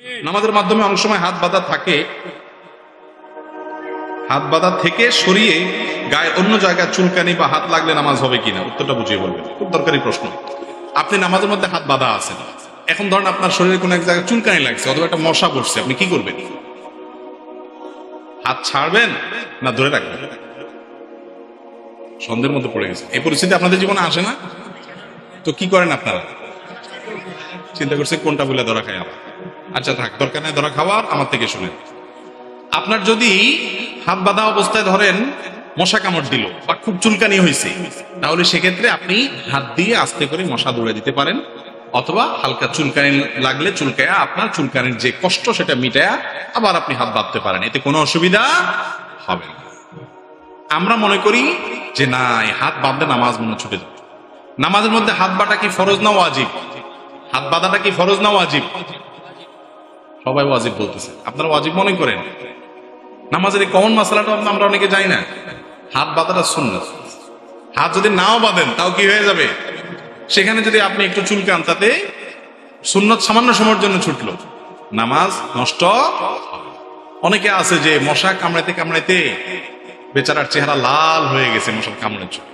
নামাজের মাধ্যমে অনেক সময় হাত বাঁধা থাকে, হাত বাঁধা থেকে সরিয়ে গায়ে অন্য জায়গায় চুলকানি বা হাত লাগলে নামাজ হবে কিনা, উত্তরটা বুঝিয়ে বলবেন। খুব দরকারি প্রশ্ন। আপনি নামাজের মধ্যে হাত বাঁধা আছেন, এখন ধরেন আপনার শরীরে কোনো এক জায়গায় চুলকানি লাগছে অথবা একটা মশা পড়ছে, আপনি কি করবেন? হাত ছাড়বেন না ধরে রাখবেন? সন্দেহের মধ্যে পড়ে গেছে। এই পরিস্থিতি আপনাদের জীবনে আসে না? তো কি করেন আপনারা? চিন্তা করছে কোনটা বলে ধরা খাই আবার। আচ্ছা থাক, দরকার নেই ধরা খাওয়ার, আমার থেকে শুনেন। আপনার যদি হাত বাঁধা অবস্থায় ধরেন মশা কামড় দিল বা খুব চুলকানি হয়েছে, তাহলে সেক্ষেত্রে আপনি হাত দিয়ে আস্তে করে মশা দৌড়ে দিতে পারেন, অথবা হালকা চুলকানি লাগলে চুলকায়া আপনার চুলকানির যে কষ্ট সেটা মিটায়া আবার আপনি হাত বাঁধতে পারেন, এতে কোনো অসুবিধা হবে না। আমরা মনে করি যে না, এই হাত বাঁধলে নামাজ মনে ছুটে যাবে। নামাজের মধ্যে হাত বাঁধা কি ফরজ না ওয়াজিব? হাত বাঁধাটা কি ফরজ না ওয়াজিব? সবাই ওয়াজিব বলতেছে, আপনারা ওয়াজিব মনে করেন। নামাজের এই কমন মাসালাটা আমরা অনেকে জানি না। হাত বাঁধাটা সুন্নাত। হাত যদি নাও বাঁধেন তাও কি হয়ে যাবে? সেখানে যদি আপনি একটু চুলকান, তাতে সুন্নত সামান্য সময়ের জন্য ছুটলো, নামাজ নষ্ট। অনেকে আছে যে মশা কামড়াইতে কামড়াইতে বেচারার চেহারা লাল হয়ে গেছে মশার কামড়ের জন্য,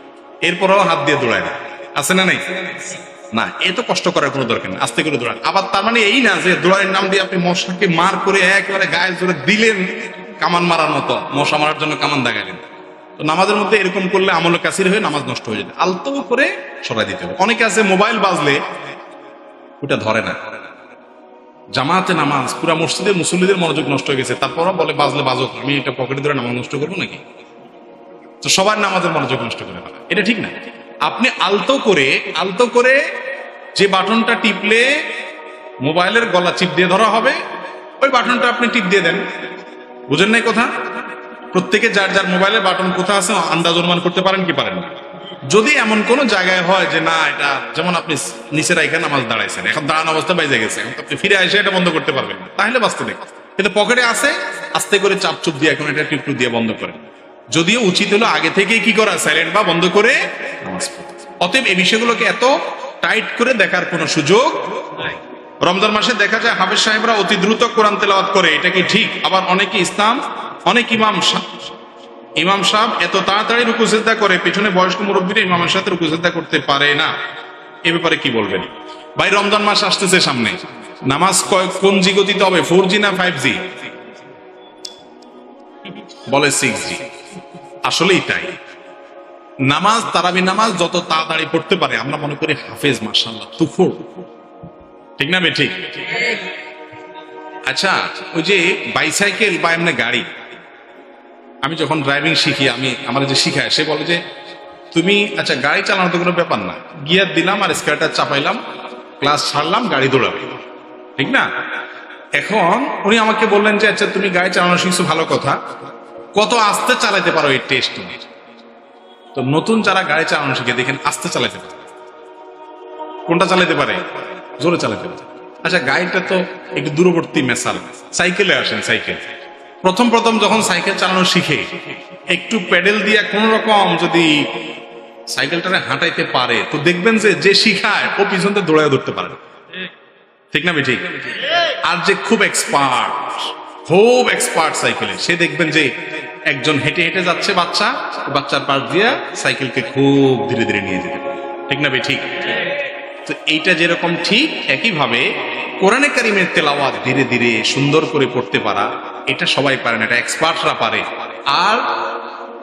এরপরেও হাত দিয়ে দৌড়ায় না, আছে না নাই? না, এত কষ্ট করার কোনো দরকার নেই, আস্তে করে দৌড়ান। আবার তার মানে এই না যে দৌড়ানোর নাম দিয়ে আপনি মশাকে মার করে একেবারে গায়ে জোরে দিলেন, কামান মারার মতো মশা মারার জন্য কামান দাগাইলেন। তো নামাজের মধ্যে এরকম করলে আমলে কাসির হয়ে নামাজ নষ্ট হয়ে যাবে, আলতো করে সরাই দিতে হবে। অনেকে আছে মোবাইল বাজলে ওটা ধরে না, জামাতে নামাজ পুরা মসজিদে মুসল্লিদের মনোযোগ নষ্ট হয়ে গেছে, তারপরও বলে বাজলে বাজক, আমি এটা পকেটে ধরে নামাজ নষ্ট করবো নাকি? তো সবার নামাজের মনোযোগ নষ্ট করে ফেলা, এটা ঠিক না। আপনি আলতো করে যে বাটনটা টিপলে মোবাইলের গলা চিপ দিয়ে ধরা হবে, ওই বাটনটা আপনি টিপ দিয়ে দেন। বুঝেন নাই কথা? প্রত্যেকে যার যার মোবাইলের বাটন কোথায় আছে আন্দাজ অনুমান করতে পারেন কি পারেন না? যদি এমন কোন জায়গায় হয় যে না, এটা যেমন আপনি নিচের এখানে নামাজ দাঁড়াইছেন, এখন দাঁড়ানো অবস্থা বাইজে গেছে, এখন আপনি ফিরে এসে এটা বন্ধ করতে পারবেন না, তাহলে বাঁচতে দেখ। কিন্তু পকেটে আছে, আস্তে করে চাপ চুপ দিয়ে এখন এটা টিপটু দিয়ে বন্ধ করেন। যদিও উচিত হলো আগে থেকেই কি করা, সাইলেন্ট বা বন্ধ করে নামাজ পড়া। অতএব এই বিষয়গুলোকে এত টাইট করে দেখার কোনো সুযোগ নাই। রমজান মাসে দেখা যায় হাফেজ সাহেবরা অতি দ্রুত কোরআন তেলাওয়াত করে, এটা কি ঠিক? আবার অনেকে অনেক ইমাম সাহেব এত তাড়াতাড়ি রুকু সিজদা করে, পেছনে বয়স্ক মুরব্বীরা ইমামের সাথে রুকু সিজদা করতে পারে না, এ ব্যাপারে কি বলবেন? ভাই রমজান মাস আসতেছে সামনে, নামাজ কোন জি গতিতে হবে, 4G না 5G? বলে 6G। আসলেই তাই। নামাজ, তারাবি নামাজ যত তাড়াতাড়ি পড়তে পারে আমরা মনে করি হাফেজ, মাশাআল্লাহ, তুফুর, ঠিক না? ঠিক। আচ্ছা, ওই যে বাইসাইকেল বা এমনি গাড়ি, আমি যখন ড্রাইভিং শিখি, আমার যে শিখায় সে বলে যে তুমি আচ্ছা গাড়ি চালানো তো কোনো ব্যাপার না, গিয়ার দিলাম আর স্কেয়ারটা চাপাইলাম, ক্লাস ছাড়লাম, গাড়ি দৌড়াবে, ঠিক না? এখন উনি আমাকে বললেন যে আচ্ছা তুমি গাড়ি চালানো শিখছো, ভালো কথা, কত আস্তে চালাতে পারো এই টেস্ট তুমি। তো নতুন যারা গাড়ি চালানো শিখে দেখেন আস্তে চালাতে পারে, কোনটা চালাতে পারে? জোরে চালাতে পারে। আচ্ছা গাড়িটা তো একটু দূরবর্তী মেসাল, সাইকেলে আসেন। সাইকেল প্রথম যখন সাইকেল চালানো শিখে একটু প্যাডেল দিয়ে কোন রকম যদি সাইকেলটারে হাঁটাইতে পারে, তো দেখবেন যে শিখায় ও পিছনতে দৌড়ায় ধরতে পারে, ঠিক না? ঠিক। আর যে খুব এক্সপার্ট সাইকেলে, সে দেখবেন যে একজন হেঁটে হেঁটে যাচ্ছে, বাচ্চার পাশ দিয়ে সাইকেলকে খুব ধীরে ধীরে নিয়ে যেতে পারে, ঠিক না? ঠিক। তো এইটা যেরকম ঠিক, একইভাবে কোরআনে কারিমের তেলাওয়াত ধীরে ধীরে সুন্দর করে পড়তে পারা, এটা সবাই পারে না, এটা এক্সপার্টরা পারে। আর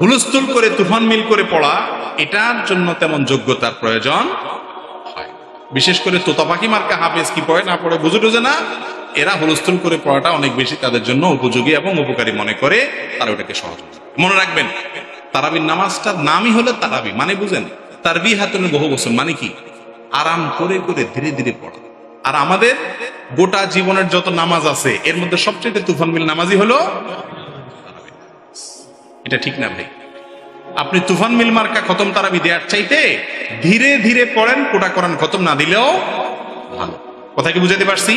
হুলস্থুল করে তুফান মিল করে পড়া, এটার জন্য তেমন যোগ্যতার প্রয়োজন হয়। বিশেষ করে তোতা পাখি মার্কা হাফেজ কি পড়ে না পড়ে বুঝে টুঝে না, এরা হুলস্থুল করে পড়াটা অনেক বেশি তাদের জন্য উপযোগী এবং উপকারী মনে করে, তারা ওটাকে সহজ মনে রাখবেন। তারাবির নামাজটার নামই হলো তারাবি, মানে বুঝেন তারবিহাতুল বহু বছর, মানে কি? আরাম করে করে ধীরে ধীরে পড়া। আর আমাদের গোটা জীবনের যত নামাজ আছে এর মধ্যে সবচেয়ে তুফান মিল নামাজই হলো, এটা ঠিক না ভাই? আপনি তুফান মিল মার্কা খতম তারাবি দেওয়ার চাইতে ধীরে ধীরে পড়েন, কোটা কোরআন খতম না দিলেও ভালো। কথা কি বুঝাতে পারছি?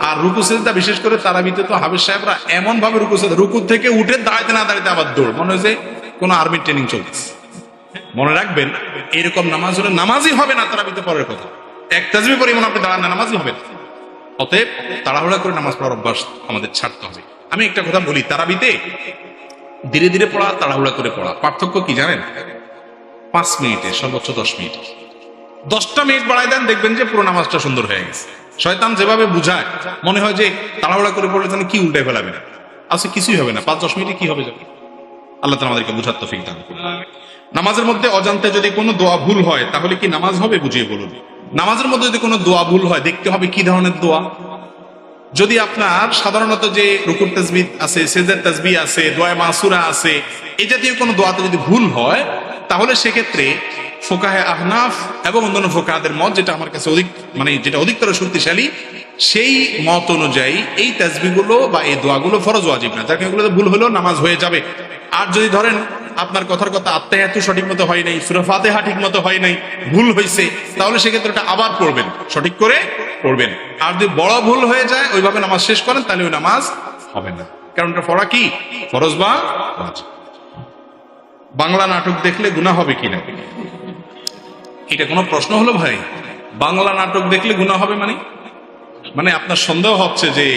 আর রুকু সিজদা, বিশেষ করে তারাবিতে তো হাফেজ সাহেবরা এমন ভাবে রুকু থেকে উঠে দাঁড়াইতে না দাঁড়াইতে আবার দৌড়, মনে হয় যে কোনো আর্মির ট্রেনিং চলতেছে। মনে রাখবেন, এরকম নামাজ হলে নামাজই হবে না তারাবিতে পরের কথা। এক তাজবি পরিমাণ আপনি দাঁড়ান না, নামাজই হবে না। অতএব তাড়াহুড়া করে নামাজ পড়ার অভ্যাস আমাদের ছাড়তে হবে। আমি একটা কথা বলি, তারাবিতে ধীরে ধীরে পড়া, তাড়াহুড়া করে পড়া পার্থক্য কি জানেন? 5 মিনিটে, সর্বোচ্চ 10 মিনিট। 10টা মিনিট বাড়ায় দেন, দেখবেন যে পুরো নামাজটা সুন্দর হয়ে গেছে। শয়তান যেভাবে বুঝায়, মনে হয় যে তাড়াহুড়া করে পড়লে তাহলে কি উল্টে ফেলাবে না, আচ্ছা কিছুই হবে না, 5-10 মিনিটে কি হবে যাবে। আল্লাহ তাআলা আমাদেরকে বুঝার তৌফিক দান করুন। নামাজের মধ্যে অজান্তে যদি কোনো দোয়া ভুল হয় তাহলে কি নামাজ হবে? বুঝিয়ে বলুন। নামাজের মধ্যে যদি কোনো দোয়া ভুল হয়, দেখতে হবে কি ধরনের দোয়া। যদি আপনার সাধারণত যে রুকুর তাসবিহ আছে, সেজদার তাসবিহ আছে, দোয়া মাসুরা আছে, এই জাতীয় কোনো দোয়াতে যদি ভুল হয়, তাহলে সেক্ষেত্রে ফোকাহে আহনাফ এবং অন্যান্য ফোকাহাদের মত, যেটা আমার কাছে যেটা অধিকতর শক্তিশালী, সেই মত অনুযায়ী এই তাসবিহগুলো বা এই দোয়াগুলো ফরজ ওয়াজিব না, যাকে এগুলোতে ভুল হলেও নামাজ হয়ে যাবে। আর যদি ধরেন আপনার কথার কথা আত্মাহিয়াতু সঠিক মতো হয় নাই, সূরা ফাতিহা ঠিক মতো হয় নাই, ভুল হয়েছে, তাহলে সেক্ষেত্রে ওটা আবার পড়বেন, সঠিক করে পড়বেন। আর যদি বড় ভুল হয়ে যায়, ওইভাবে নামাজ শেষ করেন, তাহলে ওই নামাজ হবে না, কারণ এটা পড়া কি ফরজ বা ওয়াজিব। বাংলা নাটক দেখলে গুনাহ হবে কিনা, এটা কোনো প্রশ্ন হলো ভাই? বাংলা নাটক দেখলে গুনাহ হবে মানে আপনার সন্দেহ হচ্ছে যে,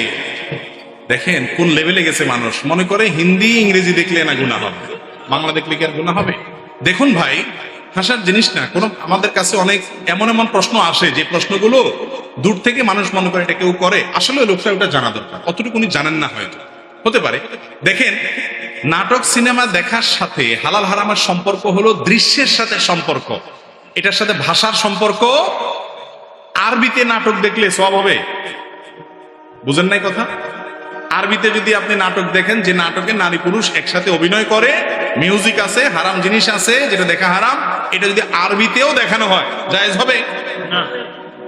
দেখেন কোন লেভেলে গেছে মানুষ, মনে করে হিন্দি ইংরেজি দেখলে না গুনাহ হবে, বাংলা দেখলে কি আর গুনাহ হবে? দেখুন ভাই, হাসার জিনিস না। আমাদের কাছে অনেক এমন এমন প্রশ্ন আসে, যে প্রশ্নগুলো দূর থেকে মানুষ মনে করে এটা কেউ করে, আসলে লোকটা ওটা জানা দরকার, অতটুকু উনি জানেন না, হয়তো হতে পারে। দেখেন, নাটক সিনেমা দেখার সাথে হালাল হারামের সম্পর্ক হলো দৃশ্যের সাথে সম্পর্ক, এটার সাথে ভাষার সম্পর্ক। আরবিতে নাটক দেখলে সওয়াব হবে, বুঝেন নাই কথা? আরবিতে যদি আপনি নাটক দেখেন, যে নাটকে নারী পুরুষ একসাথে অভিনয় করে, মিউজিক আছে, হারাম জিনিস আছে, যেটা দেখা হারাম, এটা যদি আরবিতেও দেখানো হয়, জায়েজ হবে না?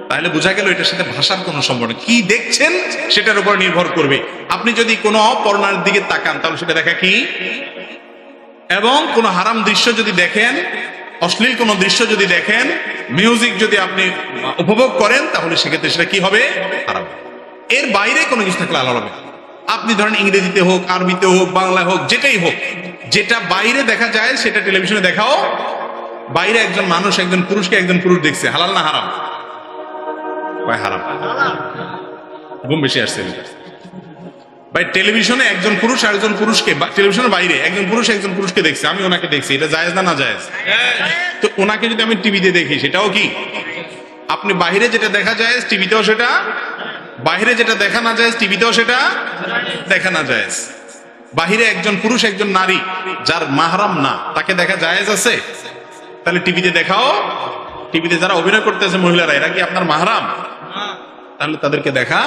তাহলে বোঝা গেল এটার সাথে ভাষার কোনো সম্পর্ক, কি দেখছেন সেটার উপর নির্ভর করবে। আপনি যদি কোনো পর্নোর দিকে তাকান, তাহলে সেটা দেখা কি, এবং কোনো হারাম দৃশ্য যদি দেখেন, অশ্লীল কোনো দৃশ্য যদি দেখেন, মিউজিক যদি আপনি উপভোগ করেন, তাহলে সেক্ষেত্রে সেটা কি হবে? হারাম। এর বাইরে কোনো কিছু থাকলে আলাদা হবে। আপনি ধরেন ইংরেজিতে হোক, আরবিতে হোক, বাংলায় হোক, যেটাই হোক, যেটা বাইরে দেখা যায় সেটা টেলিভিশনে দেখাও। বাইরে একজন মানুষ একজন পুরুষকে একজন পুরুষ দেখছে, হালাল না হারাম? ভাই হারাম। ঘুম বেশি আসছে ভাই। টেলিভিশনে একজন পুরুষ আর একজন পুরুষকে, টেলিভিশনের বাইরে একজন পুরুষ একজন পুরুষকে দেখছে, আমি ওনাকে দেখছি, এটা জায়েজ না না জায়েজ? তো ওনাকে যদি আমি টিভিতে দেখি, সেটাও কি? আপনি বাইরে যেটা দেখা যায় টিভিতেও সেটা, বাইরে যেটা দেখা না যায় টিভিতেও সেটা দেখা না যায়। বাহিরে একজন পুরুষ একজন নারী যার মাহরাম না, তাকে দেখা জায়েজ আছে? তাহলে টিভিতে দেখাও। টিভিতে যারা অভিনয় করতেছে মহিলারা, এরা কি আপনার মাহরাম? তাহলে তাদেরকে দেখা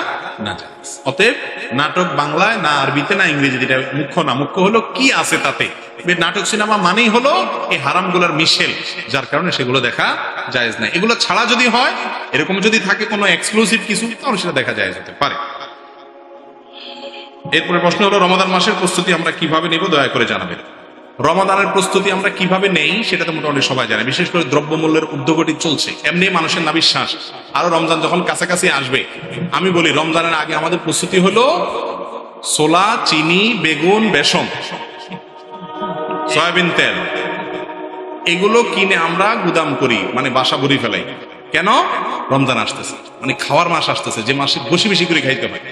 না যায়। অতএব নাটক বাংলায় না আরবিতে না ইংরেজিতে, এটা মুখ্য না, মুখ্য হলো কি আছে তাতে। নাটক সিনেমা মানেই হলো এই হারামগুলোর মিশেল, যার কারণে সেগুলো দেখা জায়েজ না। এগুলো ছাড়া যদি হয়, এরকম যদি থাকে কোনো এক্সক্লুসিভ কিছু, তাহলে সেটা দেখা জায়েজ হতে পারে। এরপরে প্রশ্ন হলো, রমাদান মাসের প্রস্তুতি আমরা কিভাবে নিব, দয়া করে জানাবেন। রমাদানের প্রস্তুতি আমরা কিভাবে নেই সেটা তো মোটামুটি সবাই জানে। বিশেষ করে দ্রব্যমূল্যের ঊর্ধ্বগতি চলছে, এমনি মানুষের না বিশ্বাস, আরো রমজান যখন কাছাকাছি আসবে, আমি বলি রমজানের আগে আমাদের প্রস্তুতি হলো ছোলা, চিনি, বেগুন, বেসন, সয়াবিন তেল, এগুলো কিনে আমরা গুদাম করি, মানে বাসা ভরি ফেলাই। কেন? রমজান আসতেছে, মানে খাওয়ার মাস আসতেছে, যে মাসে বেশি বেশি করে খাইতে হয়।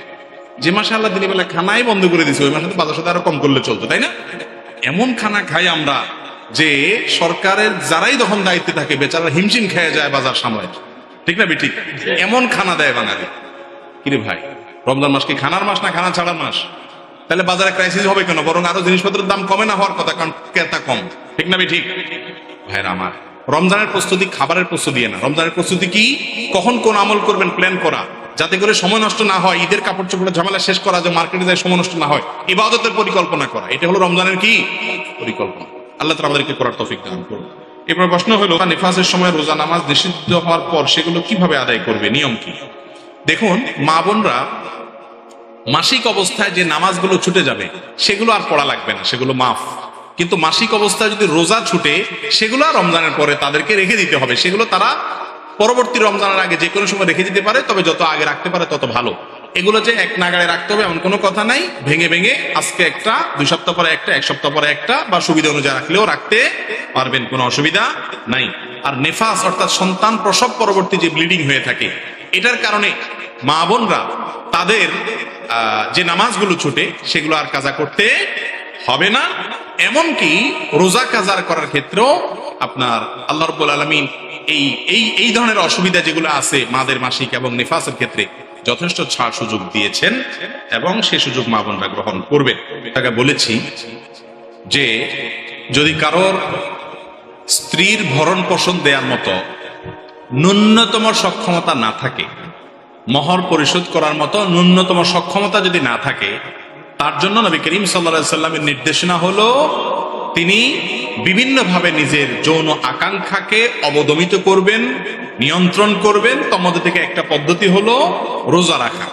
যে মাসে আল্লাহ দিনের বেলা খানাই বন্ধ করে দিচ্ছে, ওই মাসে তো বাজার সাথে আরো কম করলে চলতো, তাই না? এমন খানা খাই আমরা যে সরকারের যারাই তখন দায়িত্বে থাকে, বেচারা হিমশিম খেয়ে যায় বাজার সামলায়, ঠিক না ঠিক? এমন খানা দেয় বাঙালি। কিরে ভাই, রমজান মাস কি খানার মাস না খানা ছাড়ার মাস? তাহলে বাজারে ক্রাইসিস হবে কেন? বরং আরো জিনিসপত্রের দাম কমে না হওয়ার কথা, কারণ ক্রেতা কম, ঠিক না ঠিক? ভাইরা আমার, রমজানের প্রস্তুতি খাবারের প্রস্তুতি না। রমজানের প্রস্তুতি কি? কখন কোন আমল করবেন প্ল্যান করা, যাতে করে সময় নষ্ট না হয়, ঈদের কাপড় চোপড়ের ঝামেলা শেষ করা, যে মার্কেটে যায় সময় নষ্ট না হয়, ইবাদতের পরিকল্পনা করা, এটা হলো রমজানের কি পরিকল্পনা। আল্লাহ তাআলা আমাদেরকে করার তৌফিক দান করুন। এরপর প্রশ্ন হলো, নিফাসের সময় রোজা নামাজ নিষিদ্ধ হওয়ার পর সেগুলো কিভাবে আদায় করবে, নিয়ম কি? দেখুন, মা বোনরা মাসিক অবস্থায় যে নামাজগুলো ছুটে যাবে সেগুলো আর পড়া লাগবে না, সেগুলো মাফ। কিন্তু মাসিক অবস্থায় যদি রোজা ছুটে, সেগুলো রমজানের পরে তাদেরকে রেখে দিতে হবে। সেগুলো তারা পরবর্তী রমজানের আগে যে কোনো সময় রেখে দিতে পারে, তবে যত আগে রাখতে পারে তত ভালো। এগুলো যে এক নাগাড়ে রাখতে হবে এমন কোনো কথা নাই। ভেঙে ভেঙে আজকে একটা, 2 সপ্তাহ পরে একটা, 1 সপ্তাহ পরে একটা, বা সুবিধা অনুযায়ী রাখলেও রাখতে পারবেন, কোনো অসুবিধা নাই। আর নেফাস অর্থাৎ সন্তান প্রসব পরবর্তী যে ব্লিডিং হয়ে থাকে, এটার কারণে মা বোনরা তাদের যে নামাজগুলো ছুটে সেগুলো আর কাজা করতে হবে না। এমনকি রোজা কাজার করার ক্ষেত্রেও আপনার আল্লাহ রাব্বুল আলামিন এই ধরনের অসুবিধা যেগুলো আছে মাদের মাসিক এবং নিফাসের ক্ষেত্রে যথেষ্ট ছাড় সুযোগ দিয়েছেন এবং সে সুযোগ মা বোনরা গ্রহণ করবেন। তাকে বলেছি যে যদি কারোর স্ত্রীর ভরণ পোষণ দেওয়ার মতো ন্যূনতম সক্ষমতা না থাকে, মহর পরিশোধ করার মতো ন্যূনতম সক্ষমতা যদি না থাকে, তার জন্য নবী করিম সাল্লাল্লাহু আলাইহি সাল্লামের নির্দেশনা হলো তিনি বিভিন্নভাবে নিজের যৌন আকাঙ্ক্ষাকে অবদমিত করবেন, নিয়ন্ত্রণ করবেন। তার মধ্যে থেকে একটা পদ্ধতি হলো রোজা রাখা।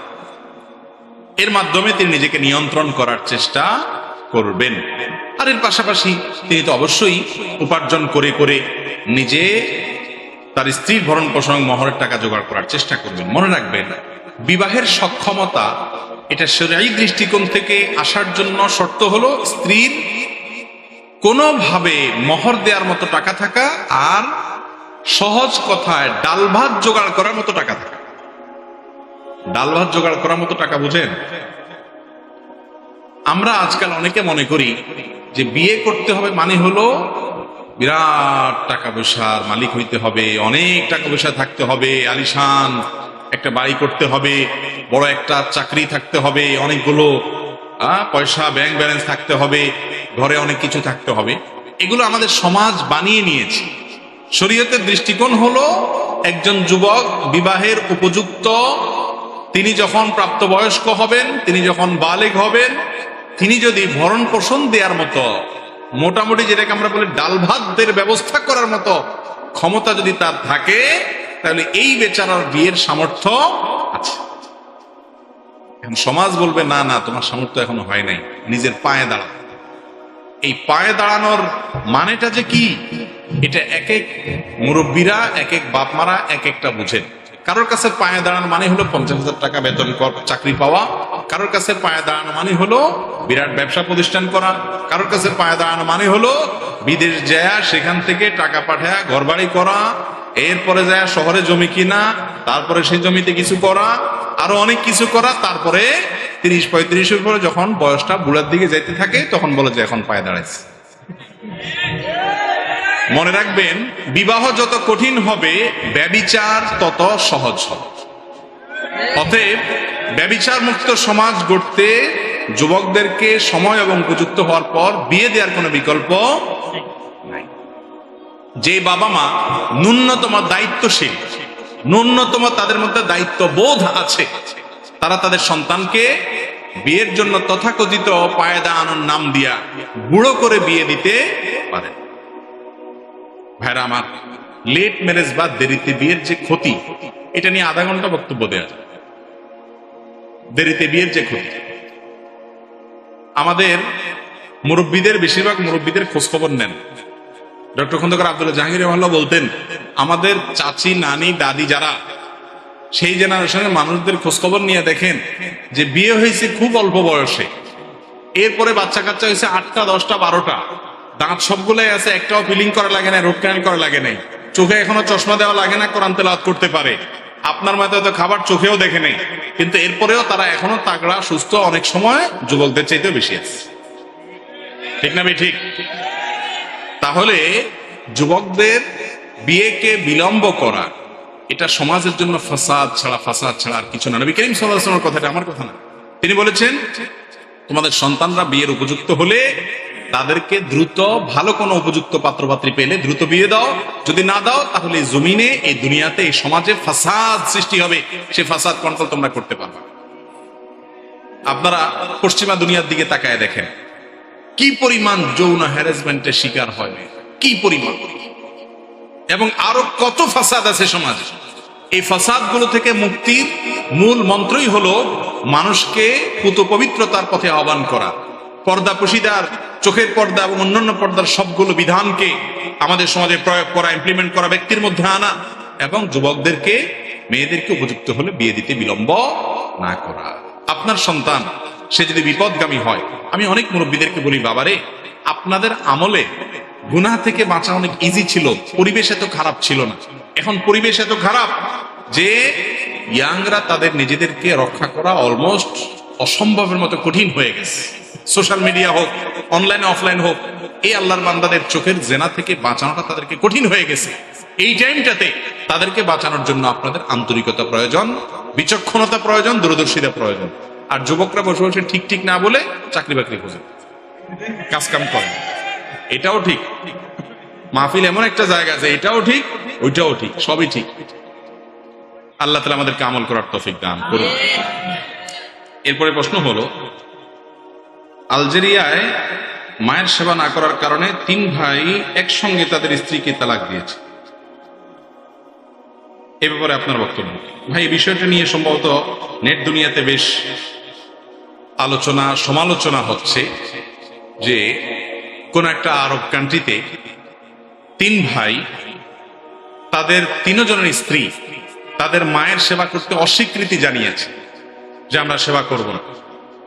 এর মাধ্যমে তিনি নিজেকে নিয়ন্ত্রণ করার চেষ্টা করবেন। আর এর পাশাপাশি তিনি তো অবশ্যই উপার্জন করে করে নিজে তার স্ত্রীর ভরণ পোষণ মহরের টাকা জোগাড় করার চেষ্টা করবেন। মনে রাখবেন, বিবাহের সক্ষমতা এটা শরঈ দৃষ্টিকোণ থেকে আসার জন্য শর্ত হলো স্ত্রীর কোনোভাবে মহর দেওয়ার মতো টাকা থাকা, আর সহজ কথায় ডাল ভাত জোগাড় করার মতো টাকা থাকা। ডাল ভাত জোগাড় করার মতো টাকা বুঝেন? আমরা আজকাল অনেকে মনে করি যে বিয়ে করতে হবে মানে হলো বিরাট টাকা পয়সার মালিক হইতে হবে, অনেক টাকা পয়সা থাকতে হবে, আলিশান একটা বাড়ি করতে হবে, বড় একটা চাকরি থাকতে হবে, অনেকগুলো পয়সা ব্যাংক ব্যালেন্স থাকতে হবে, ঘরে অনেক কিছু থাকতে হবে। এগুলো আমাদের সমাজ বানিয়ে নিয়েছে। শরীয়তের দৃষ্টিকোণ হলো একজন যুবক বিবাহের উপযুক্ত, তিনি যখন প্রাপ্তবয়স্ক হবেন, তিনি যখন বালেগ হবেন, তিনি যদি ভরণ পোষণ দেওয়ার মতো মোটামুটি যেটাকে আমরা বলি ডাল ভাতের ব্যবস্থা করার মতো ক্ষমতা যদি তার থাকে, তাহলে এই বেচারার বিয়ের সামর্থ্য আছে। এখন সমাজ বলবে না না, তোমার সামর্থ্য এখনো হয় নাই, নিজের পায়ে দাঁড়া। এই পায়ে দাঁড়ানোর মানেটা যে কি, এটা এক এক মুরব্বীরা, এক এক বাপ মারা এক একটা বুঝেন। কারোর কাছে পায়ে দাঁড়ানো মানে হলো 50,000 টাকা বেতন চাকরি পাওয়া, কারোর কাছে পায়ে দাঁড়ানো মানে হলো বিরাট ব্যবসা প্রতিষ্ঠান করা, কারোর কাছে পায়ে দাঁড়ানো মানে হলো বিদেশ যায় সেখান থেকে টাকা পাঠায় ঘর বাড়ি করা, এরপরে যায় শহরে জমি কিনা, তারপরে সেই জমিতে কিছু করা, আরো অনেক কিছু করা, তারপরে 30-35 পরে যখন বয়সটা বুড়ার দিকে যাইতে থাকে তখন বলে যে এখন পায়ে দাঁড়াইছে। মনে রাখবেন, বিবাহ যত কঠিন হবে ব্যভিচার তত সহজ হবে। অতএব ব্যভিচার মুক্ত সমাজ গড়তে যুবকদেরকে সময় এবং উপযুক্ত হওয়ার পর বিয়ে দেওয়ার কোনো বিকল্প নাই। যে বাবা মা ন্যূনতম দায়িত্বশীল, ন্যূনতম তাদের মধ্যে দায়িত্ববোধ আছে, তারা তাদের সন্তানকে বিয়ের জন্য তথাকথিত পায়ে দাঁড়ানোর নাম দিয়া বুড়ো করে বিয়ে দিতে পারে। ভাইরা আমার, লেট ম্যারেজ বা দেরিতে বিয়ের যে ক্ষতি, এটা নিয়ে আধা ঘন্টা বক্তব্য দেওয়া যায়। দেরিতে বিয়ের যে ক্ষতি, আমাদের মুরব্বীদের, বেশিরভাগ মুরব্বীদের খোঁজ খবর নেন। ডক্টর খন্দকার আব্দুল্লাহ জাহাঙ্গীর রহমাল্লাহ বলতেন, আমাদের চাচি, নানি, দাদি যারা সেই জেনারেশনের মানুষদের খোঁজ খবর নিয়ে দেখেন যে বিয়ে হয়েছে খুব অল্প বয়সে, এরপরে বাচ্চা কাচ্চা হয়েছে 8টা, 10টা, 12টা, দাঁত সবগুলাই আছে, একটাও ফিলিং করা লাগে না, রোড ক্যানেল করা লাগে নাই, চোখে এখনো চশমা দেওয়া লাগে না, কোরআন তেলাওয়াত করতে পারে, আপনার মতো হয়তো খাবার চোখেও দেখে নেই, কিন্তু এরপরেও তারা এখনো তাগড়া, সুস্থ, অনেক সময় যুবকদের চাইতেও বেশি আছে। ঠিক না ভাই? ঠিক। তাহলে যুবকদের বিয়েকে বিলম্ব করা, এটা সমাজের জন্য ফাসাদ ছাড়া আর কিছু না। নবী করিম সাল্লাল্লাহু আলাইহি ওয়াসাল্লামের কথাটা আমার কথা না। তিনি বলেছেন, তোমাদের সন্তানরা বিয়ের উপযুক্ত হলে তাদেরকে দ্রুত ভালো কোনো উপযুক্ত পাত্রপাত্রী পেলে দ্রুত বিয়ে দাও, যদি না দাও তাহলে জমিনে, এই দুনিয়াতে, এই সমাজে ফাসাদ সৃষ্টি হবে, সেই ফাসাদ কন্ট্রোল তোমরা করতে পারবে। আপনারা পশ্চিমা দুনিয়ার দিকে তাকায় দেখেন কি পরিমাণ যৌন হ্যারাসমেন্টের শিকার হয়, কি পরিমাণ, এবং আরো কত ফাসাদ আছে সমাজে। এই ফাসাদ গুলো থেকে মুক্তির মূল মন্ত্রই হলো মানুষকে পুত পবিত্রতার পথে আহ্বান করা, পর্দা পুশিদার, চোখের পর্দা এবং অন্যান্য পর্দার সবগুলো বিধানকে আমাদের সমাজে প্রয়োগ করা, ইমপ্লিমেন্ট করা, ব্যক্তির মধ্যে আনা, এবং যুবকদেরকে, মেয়েদেরকে উপযুক্ত হলে বিয়ে দিতে বিলম্ব না করা। আপনার সন্তান সে যদি বিপদগামী হয়, আমি অনেক মুরব্বীদেরকে বলি, বাবারে, আপনাদের আমলে গুনাহ থেকে বাঁচা অনেক ইজি ছিল, পরিবেশ এত খারাপ ছিল না। এখন পরিবেশ এত খারাপ যে ইয়াংরা তাদের নিজেদেরকে রক্ষা করা অলমোস্ট অসম্ভবের মতো কঠিন হয়ে গেছে। সোশ্যাল মিডিয়া হোক, অনলাইন অফলাইন হোক, এই আল্লাহর বান্দাদের চোখের জেনা থেকে বাঁচানোটা তাদেরকে কঠিন হয়ে গেছে। এই টাইমটাতে তাদেরকে বাঁচানোর জন্য আপনাদের আন্তরিকতা প্রয়োজন, বিচক্ষণতা প্রয়োজন, দূরদর্শিতা প্রয়োজন। আর যুবকরা বসে বসে ঠিক ঠিক না বলে চাকরি বাকরি খোঁজে, কাজ কাম করে, এটাও ঠিক। মাহফিল এমন একটা জায়গা আছে, এটাও ঠিক ওইটাও ঠিক, সবই ঠিক। আল্লাহ তাআলা আমাদেরকে আমল করার তৌফিক দান করুন। এরপরে প্রশ্ন হলো, আলজেরিয়ায় মায়ের সেবা না করার কারণে 3 ভাই একসঙ্গে তাদের স্ত্রীকে তালাক দিয়েছে। এ ব্যাপারে আপনার বক্তব্য? ভাই, এই বিষয়টা নিয়ে সম্ভবত নেট দুনিয়াতে বেশ আলোচনা সমালোচনা হচ্ছে যে কোন একটা আরব কান্ট্রিতে 3 ভাই, তাদের 3 জনের স্ত্রী তাদের মায়ের সেবা করতে অস্বীকৃতি জানিয়েছে যে আমরা সেবা করব না।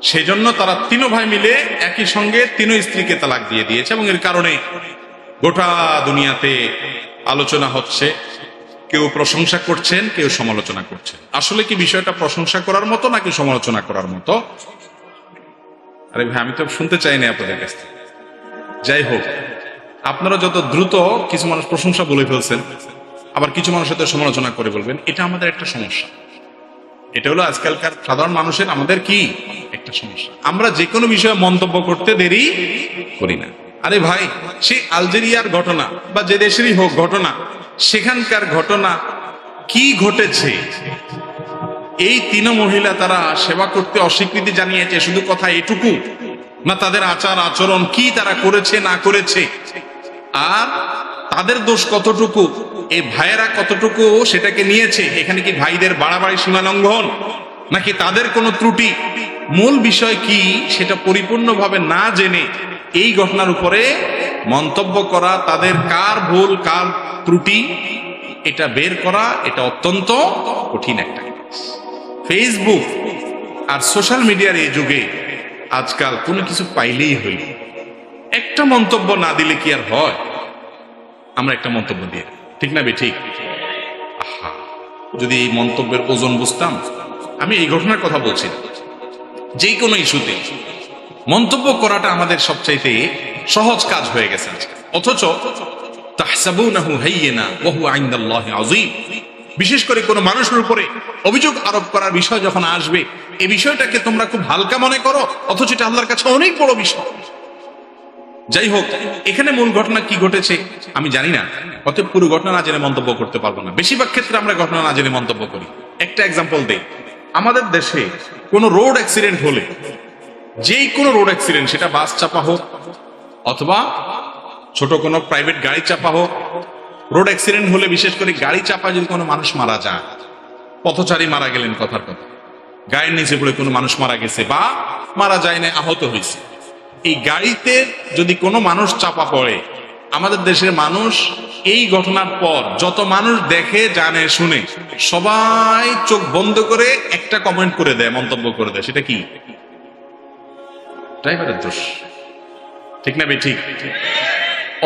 সেই জন্য তারা 3 ভাই মিলে একই সঙ্গে 3 স্ত্রীকে তালাক দিয়ে দিয়েছে, এবং এর কারণে গোটা দুনিয়াতে আলোচনা হচ্ছে। কেউ প্রশংসা করছেন, কেউ সমালোচনা করছেন। আসলে কি বিষয়টা প্রশংসা করার মতো নাকি সমালোচনা করার মতো? আরে ভাই, আমি তো শুনতে চাই না আপনাদের কাছ থেকে। যাই হোক, আপনারা যত দ্রুত কিছু মানুষ প্রশংসা বলে ফেলছেন, আবার কিছু মানুষের সাথে সমালোচনা করে বলবেন, এটা আমাদের একটা সমস্যা। এটা হলো আজকালকার সাধারণ মানুষের আমাদের কি একটা সমস্যা। আমরা যে কোনো বিষয়ে মন্তব্য করতে দেরি করি না। আরে ভাই, সেই আলজেরিয়ার ঘটনা বা যে দেশেরই হোক ঘটনা, সেখানকার ঘটনা কি ঘটেছে? এই 3 মহিলা তারা সেবা করতে অস্বীকৃতি জানিয়েছে, শুধু কথা এটুকু না, তাদের আচার আচরণ কি তারা করেছে না করেছে, আর তাদের দোষ কতটুকু, এই ভাইয়েরা কতটুকু সেটাকে নিয়েছে। এখানে কি ভাইদের বাড়াবাড়ি সীমা লঙ্ঘন নাকি তাদের কোনো ত্রুটি, মূল বিষয় কি সেটা পরিপূর্ণভাবে না জেনে এই ঘটনার উপরে মন্তব্য করা, তাদের কার ভুল কার ত্রুটি এটা বের করা, এটা অত্যন্ত কঠিন একটা কাজ। ফেসবুক আর সোশ্যাল মিডিয়ার এই যুগে আজকাল কোনো কিছু পাইলেই হইল, একটা মন্তব্য না দিলে কি আর হয়? আমরা একটা মন্তব্য দিয়ে, ঠিক না ঠিক? আহা, যদি এই মন্তব্যের ওজন বুঝতাম। আমি এই ঘটনার কথা বলছি না, যে কোনো ইস্যুতে মন্তব্য করাটা আমাদের সবচাইতে সহজ কাজ হয়ে গেছে আজকে। অথচ তাহসাবুনাহু হাইয়িনা ওয়া হুয়া ইনদাল্লাহি আযীম। বিশেষ করে কোনো মানুষের উপরে অভিযোগ আরোপ করার বিষয় যখন আসবে, এই বিষয়টাকে তোমরা খুব হালকা মনে করো, অথচ এটা আল্লাহর কাছে অনেক বড় বিষয়। যাই হোক, এখানে মূল ঘটনা কি ঘটেছে আমি জানি না, অতএব পুরো ঘটনা না জেনে মন্তব্য করতে পারবো না। বেশিরভাগ ক্ষেত্রে আমরা ঘটনা না জেনে মন্তব্য করি। একটা এক্সাম্পল দেই, আমাদের দেশে কোনো রোড অ্যাক্সিডেন্ট হলে, যেই কোনো রোড অ্যাক্সিডেন্ট, সেটা বাস চাপা হোক অথবা ছোট কোনো প্রাইভেট গাড়ি চাপা হোক, রোড অ্যাক্সিডেন্ট হলে বিশেষ করে গাড়ি চাপা যদি কোনো মানুষ মারা যায়, পথচারী মারা গেলেন, কথার কথা, গায়ের নিচে পড়ে কোনো মানুষ মারা গেছে বা মারা যায় না, আহত হয়েছে, এই গাড়িতে যদি কোনো মানুষ চাপা পড়ে, আমাদের দেশের মানুষ এই ঘটনার পর যত মানুষ দেখে জানে শুনে সবাই চোখ বন্ধ করে একটা কমেন্ট করে দেয়, মন্তব্য করে দেয়, সেটা কি? ড্রাইভারের দোষ, ঠিক না ঠিক?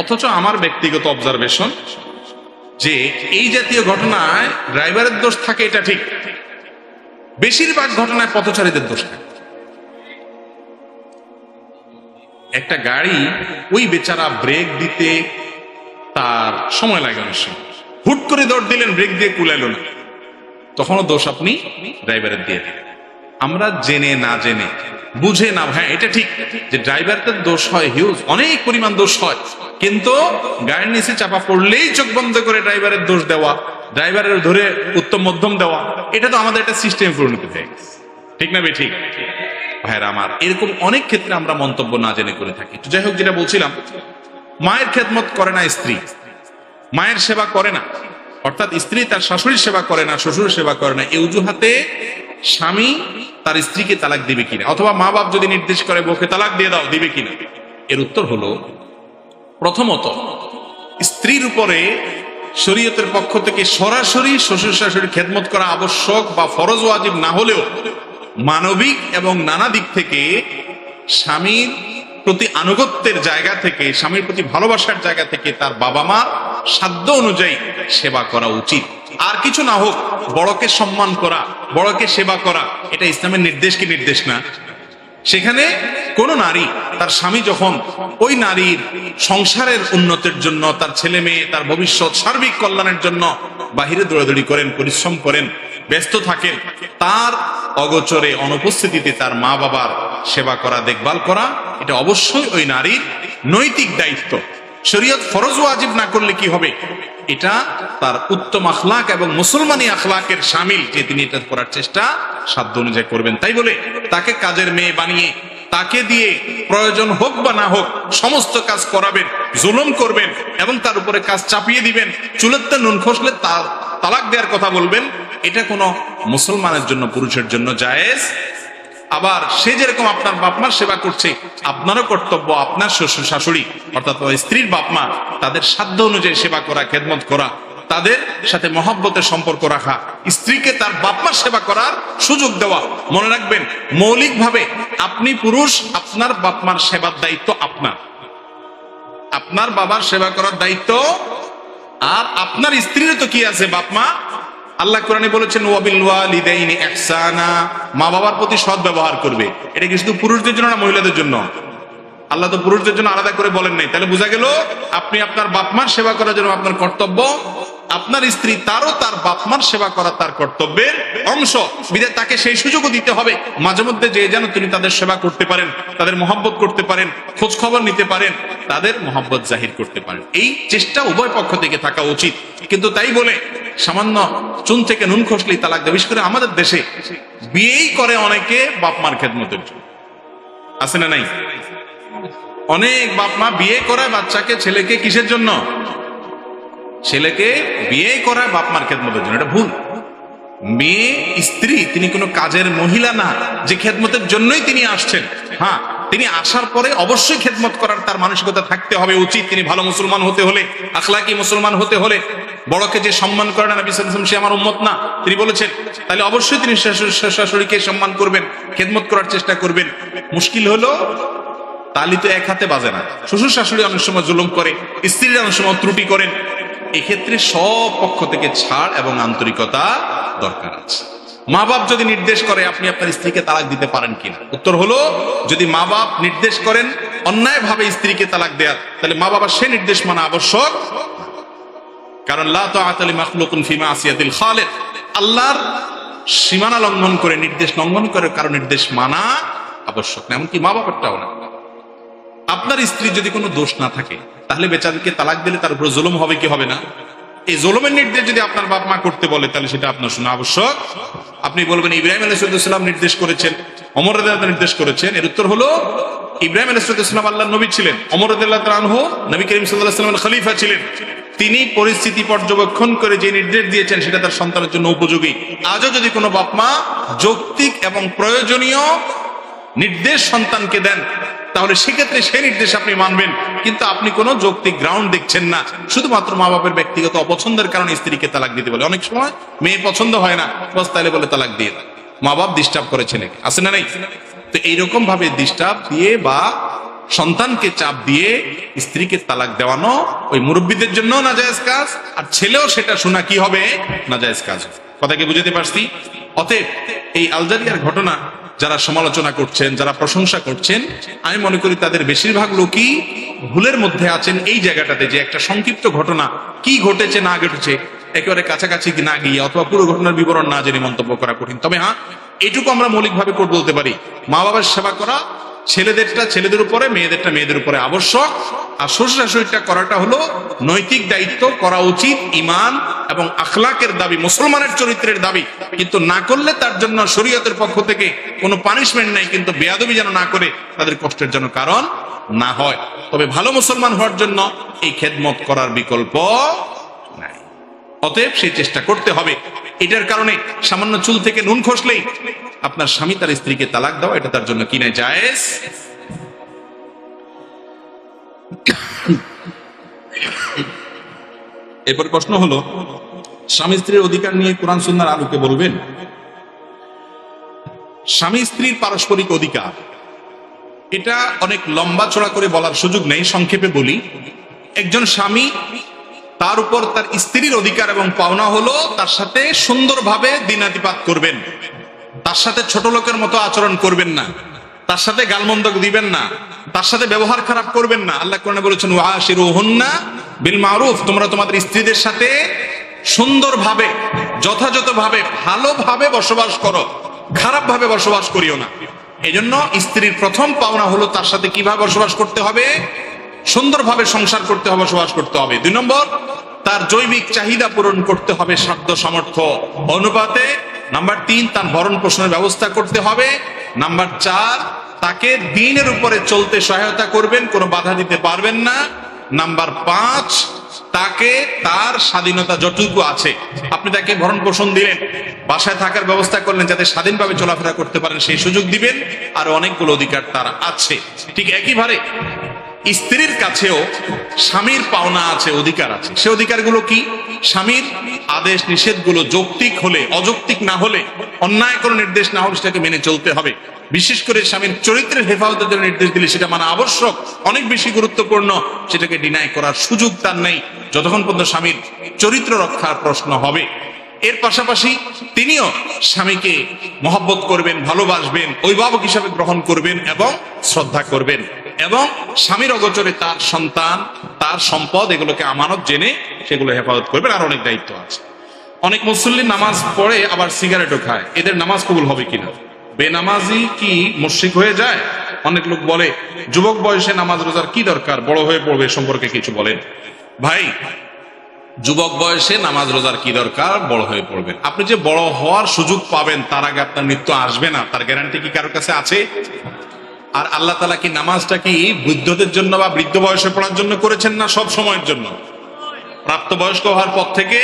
অথচ আমার ব্যক্তিগত অবজারভেশন যে এই জাতীয় ঘটনায় ড্রাইভারের দোষ থাকে, এটা ঠিক। বেশিরভাগ ঘটনায় পথচারীদের দোষ থাকে। একটা গাড়ি, ওই বেচারা ব্রেক দিতে তার সময় লাগে, অনেক সময় হুট করে দৌড় দিলেন, ব্রেক দিয়ে কুলাইল না, তখনও দোষ আপনি ড্রাইভারের দিয়ে দিলেন। আমরা জেনে না জেনে, বুঝে না, হ্যাঁ এটা ঠিক যে ড্রাইভারদের দোষ হয়, হিউজ অনেক পরিমাণ দোষ হয়, কিন্তু গাড়ির নিচে চাপা পড়লেই চোখ বন্ধ করে ড্রাইভারের দোষ দেওয়া, ড্রাইভারের ধরে উত্তম মধ্যম দেওয়া, এটা তো আমাদের একটা সিস্টেম পরিণত হয়ে গেছে, ঠিক না ঠিক? ভাইরা আমার, এরকম অনেক ক্ষেত্রে আমরা মন্তব্য না জেনে করে থাকি। যাই হোক, যেটা বলছিলাম, মায়ের খেদমত করে না স্ত্রী, মায়ের সেবা করে না, অর্থাৎ স্ত্রী তার শাশুড়ির সেবা করে না, শ্বশুর সেবা করে না, এই অজুহাতে স্বামী তার স্ত্রীকে তালাক দিবে কিনা, অথবা মা বাপ যদি নির্দেশ করে বউকে তালাক দিয়ে দাও, দিবে কিনা? এর উত্তর হলো, প্রথমত স্ত্রীর উপরে শরীয়তের পক্ষ থেকে সরাসরি শ্বশুর শাশুড়ির খেদমত করা আবশ্যক বা ফরজ ওয়াজিব না হলেও, মানবিক এবং নানা দিক থেকে স্বামীর প্রতি আনুগত্যের জায়গা থেকে, স্বামীর প্রতি ভালোবাসার জায়গা থেকে তার বাবা মা সাধ্য অনুযায়ী সেবা করা উচিত। আর কিছু না হোক, বড়কে সম্মান করা, বড়কে সেবা করা, এটা ইসলামের নির্দেশ কি নির্দেশ না? সেখানে কোন নারী তার স্বামী যখন ওই নারীর সংসারের উন্নতির জন্য, তার ছেলে মেয়ে, তার ভবিষ্যৎ সার্বিক কল্যাণের জন্য বাহিরে দৌড়াদৌড়ি করেন, পরিশ্রম করেন, ব্যস্ত থাকেন, তার অগোচরে অনুপস্থিতিতে তার মা বাবার সেবা করা, দেখভাল করা, এটা অবশ্যই ওই নারীর নৈতিক দায়িত্ব। শরীয়ত ফরজ ওয়াজিব না করলে কি হবে? এটা তার উত্তম আখলাক এবং মুসলমানি আখলাকের শামিল, যে তিনি এটা করার চেষ্টা সাধ্য অনুযায়ী করবেন। তাই বলে তাকে কাজের মেয়ে বানিয়ে তাকে দিয়ে প্রয়োজন হোক বা না হোক সমস্ত কাজ করাবেন, জুলুম করবেন এবং তার উপরে কাজ চাপিয়ে দিবেন, চুলেতে নুন খসলে তার তালাক দেওয়ার কথা বলবেন, এটা কোনো মুসলমানের জন্য, পুরুষের জন্য জায়েজ। আবার সে যেরকম আপনার বাপ মার সেবা করছে, আপনারও কর্তব্য আপনার শ্বশুর শাশুড়ি অর্থাৎ স্ত্রীর বাপ মা, তাদের সাধ্য অনুযায়ী সেবা করা, খেদমত করা, তাদের সাথে মহব্বতের সম্পর্ক রাখা, স্ত্রীকে তার বাপ মার সেবা করার সুযোগ দেওয়া। মনে রাখবেন, মৌলিকভাবে আপনি পুরুষ, আপনার বাপ মার সেবার দায়িত্ব আপনার, আপনার বাবার সেবা করার দায়িত্ব। আর আপনার স্ত্রীর তো কি আছে, বাপ মা। আল্লাহ কোরআনে বলেছেন ওয়াবিল ওয়ালিদাইনি ইহসানা, মা বাবার প্রতি সৎ ব্যবহার করবে। এটা কি শুধু পুরুষদের জন্য না মহিলাদের জন্য? আল্লাহ তো পুরুষদের জন্য আলাদা করে বলেন নাই। তাহলে বোঝা গেল আপনি আপনার বাপ মার সেবা করার জন্য আপনার কর্তব্য, আপনার স্ত্রী তারও তার বাপ মার সেবা করা তার কর্তব্যের অংশ। বিধায় তাকে সেই সুযোগও দিতে হবে মাঝে মধ্যে, যে যেন তিনি তাদের সেবা করতে পারেন, তাদের মহব্বত করতে পারেন, খোঁজ খবর নিতে পারেন, তাদের মহব্বত জাহির করতে পারেন। এই চেষ্টা উভয় পক্ষ থেকে থাকা উচিত। কিন্তু তাই বলে সামান্য চুন থেকে নুন খসলেই তালাক দেয়। বিশেষ করে আমাদের দেশে বিয়েই করে অনেকে বাপ মার খেদমতের জন্য, আছে না নাই? অনেক বাপ মা বিয়ে করায় বাচ্চাকে, ছেলেকে কিসের জন্য? ছেলেকে বিয়ে করায় বাপ মার খেদমতের জন্য। এটা ভুল। মেয়ে স্ত্রী তিনি কোনো কাজের মহিলা না যে খেদমতের জন্যই তিনি আসছেন। হ্যাঁ, তিনি আসার পরে অবশ্যই খেদমত করার তার মানসিকতা থাকতে হবে, উচিত। তিনি ভালো মুসলমান হতে হলে, আখলাকি মুসলমান হতে হলে, বড়কে যে সম্মান করে না নবী সাল্লাল্লাহু আলাইহি ওয়াসাল্লাম, সে আমার উম্মত না তিনি বলেছেন, তাহলে অবশ্যই তিনি শাশুড়িকে সম্মান করবেন, খেদমত করার চেষ্টা করবেন। মুশকিল হলো তালি তো এক হাতে বাজে না। শ্বশুর শাশুড়ি অনেক সময় জুলুম করে, স্ত্রীরা অনেক সময় ত্রুটি করেন। এক্ষেত্রে সব পক্ষ থেকে ছাড় এবং আন্তরিকতা দরকার আছে। মা বাপ যদি নির্দেশ করে আপনি আপনার স্ত্রীকে তালাক দিতে পারেন কিনা, উত্তর হলো যদি মা বাপ নির্দেশ করেন অন্যায় ভাবে স্ত্রীকে তালাক দেয়ার, তাহলে মা বাবার সে নির্দেশ মানা আবশ্যক। কারণ লা তাআতা লিমাখলুকিন ফি মাসিয়াতিল খালিক, আল্লাহর সীমানা লঙ্ঘন করে, নির্দেশ লঙ্ঘন করে কারো নির্দেশ মানা আবশ্যক না, এমনকি মা বাবারটাও না। আপনার স্ত্রী যদি কোনো দোষ না থাকে, তাহলে বেচারিকে তালাক দিলে তার উপর জুলুম হবে কি হবে না? এই জুলুমের নির্দেশ যদি আপনার বাপ মা করতে বলে, তাহলে সেটা আপনার শোনা আবশ্যক। আপনি বলবেন ইব্রাহিম আলাইহিস সালাম নির্দেশ করেছেন, ওমর রাদিয়াল্লাহু আনহু নির্দেশ করেছেন। এর উত্তর হলো ইব্রাহিম আলাইহিস সালাম আল্লাহর নবী ছিলেন, ওমর রাদিয়াল্লাহু আনহু নবী করিম সাল্লাল্লাহু আলাইহি ওয়াসাল্লামের খলিফা ছিলেন। তিনি পরিস্থিতি পর্যবেক্ষণ করে যে নির্দেশ দিয়েছেন সেটা তার সন্তানের জন্য উপযোগী। আজও যদি কোনো বাপ মা যৌক্তিক এবং প্রয়োজনীয় নির্দেশ সন্তানকে দেন, তাহলে সেক্ষেত্রে সেই নির্দেশ আপনি মানবেন। কিন্তু আপনি কোনো যৌক্তিক গ্রাউন্ড দেখছেন না, শুধুমাত্র মা বাপের ব্যক্তিগত অপছন্দের কারণে স্ত্রীকে তালাক দিতে বলে। অনেক সময় মেয়ে পছন্দ হয় না, বস তাইলে বলে তালাক দিয়ে দেয়। মা বাপ ডিস্টার্ব করে ছেলেকে, আছে না নাই? তো এইরকম ভাবে ডিস্টার্ব দিয়ে বা সন্তানকে চাপ দিয়ে স্ত্রীকে তালাক দেওয়ানো ওই মুরব্বীদের জন্য নাজায়েজ কাজ, আর ছেলেও সেটা শোনা কি হবে, নাজায়েজ কাজ। কথা কি বুঝতে পারছি? অতএব এই আলজারিয়ার ঘটনা যারা সমালোচনা করছেন, যারা প্রশংসা করছেন, আমি মনে করি তাদের বেশিরভাগ লোকই ভুলের মধ্যে আছেন এই জায়গাটাতে, যে একটা সংক্ষিপ্ত ঘটনা কি ঘটেছে না ঘটেছে একেবারে কাছাকাছি না গিয়ে অথবা পুরো ঘটনার বিবরণ না জেনে মন্তব্য করা কঠিন। তবে হ্যাঁ, এটুকু আমরা মৌলিকভাবে বলতে পারি, মা বাবার সেবা করা ছেলেদেরটা ছেলেদের উপরে, মেয়েদেরটা মেয়েদের উপরে আবশ্যক। আর শ্বশুর শাশুড়িটা করাটা হলো নৈতিক দায়িত্ব, করা উচিত, ঈমান এবং আখলাকের দাবি, মুসলমানের চরিত্রের দাবি। কিন্তু না করলে তার জন্য শরীয়তের পক্ষ থেকে কোনো পানিশমেন্ট নাই, কিন্তু বেয়াদবি যেন না করে, তাদের কষ্টের জন্য কারণ না হয়। তবে ভালো মুসলমান হওয়ার জন্য এই খেদমত করার বিকল্প নাই। অতএব সেই চেষ্টা করতে হবে। এটার কারণে সামান্য চুল থেকে নুন খসলেই আপনার স্বামী তার স্ত্রীকে তালাক দেওয়া, এটা তার জন্য কি না জায়েজ। এরপর প্রশ্ন হলো, স্বামী স্ত্রীর অধিকার নিয়ে কোরআন সুন্নাহর আলোকে বলবেন। স্বামী স্ত্রীর পারস্পরিক অধিকার, এটা অনেক লম্বা চড়া করে বলার সুযোগ নেই, সংক্ষেপে বলি। একজন স্বামী তার উপর তার স্ত্রীর অধিকার এবং পাওনা হলো তার সাথে সুন্দরভাবে দিনাতিপাত করবেন, তার সাথে ছোট লোকের মতো আচরণ করবেন না, তার সাথে গালমন্দ দিবেন না, তার সাথে ব্যবহার খারাপ করবেন না। আল্লাহ কোরআনে বলেছেন ওয়াশিরুহুন্না বিল মারুফ, তোমরা তোমাদের স্ত্রীদের সাথে সুন্দরভাবে যথাযথভাবে ভালোভাবে বসবাস করো, খারাপ ভাবে বসবাস করিও না। এজন্য স্ত্রীর প্রথম পাওনা হলো তার সাথে কিভাবে বসবাস করতে হবে, সুন্দরভাবে সংসার করতে হবে, বসবাস করতে হবে। 2 নম্বর, তার জৈবিক চাহিদা পূরণ করতে হবে সাধ্য সামর্থ্য অনুপাতে। নাম্বার 3, তার ভরণ পোষণের ব্যবস্থা করতে হবে। নাম্বার 4, তাকে দ্বীনের উপরে চলতে সহায়তা করবেন, কোনো বাধা দিতে পারবেন না। নাম্বার 5, তাকে তার স্বাধীনতা যতটুকু আছে, আপনি তাকে ভরণ পোষণ দিলেন, বাসায় থাকার ব্যবস্থা করলেন যাতে স্বাধীনভাবে চলাফেরা করতে পারেন, সেই সুযোগ দিবেন। আর অনেকগুলো অধিকার তার আছে। ঠিক একইভাবে স্ত্রীর কাছেও স্বামীর পাওনা আছে, অধিকার আছে। সে অধিকারগুলো কি? স্বামীর আদেশ নিষেধগুলো যৌক্তিক হলে, অযৌক্তিক না হলে, অন্যায় কোনো নির্দেশ না হলে সেটাকে মেনে চলতে হবে। বিশেষ করে স্বামীর চরিত্রের হেফাজতের জন্য নির্দেশ দিলে সেটা মানা আবশ্যক, অনেক বেশি গুরুত্বপূর্ণ। সেটাকে ডিনাই করার সুযোগ তার নেই যতক্ষণ পর্যন্ত স্বামীর চরিত্র রক্ষার প্রশ্ন হবে। এর পাশাপাশি তিনিও স্বামীকে মহব্বত করবেন, ভালোবাসবেন, অভিভাবক হিসাবে গ্রহণ করবেন এবং শ্রদ্ধা করবেন, এবং স্বামীর অগোচরে তার সন্তান, তার সম্পদ, এগুলোকে আমানত জেনে সেগুলো হেফাজত করবেন। আর অনেক দায়িত্ব আছে। অনেক মুসল্লি নামাজ পড়ে আবার সিগারেটও খায়, এদের নামাজ কবুল হবে কিনা? বেনামাজি কি মুশরিক হয়ে যায়? অনেক লোক বলে যুবক বয়সে নামাজ রোজার কি দরকার, বড় হয়ে পড়বে, সম্পর্কে কিছু বলেন। ভাই, যুবক বয়সে নামাজ রোজার কি দরকার, বড় হয়ে পড়বেন। আপনি যে বড় হওয়ার সুযোগ পাবেন তার আগে আপনার মৃত্যু আসবে না, তার গ্যারান্টি কি কারোর কাছে আছে? আর আল্লাহ তাআলা কি নামাজটা কি বৃদ্ধদের জন্য বা বৃদ্ধ বয়সে পড়ার জন্য করেছেন না সব সময়ের জন্য? প্রাপ্তবয়স্ক হওয়ার পর থেকে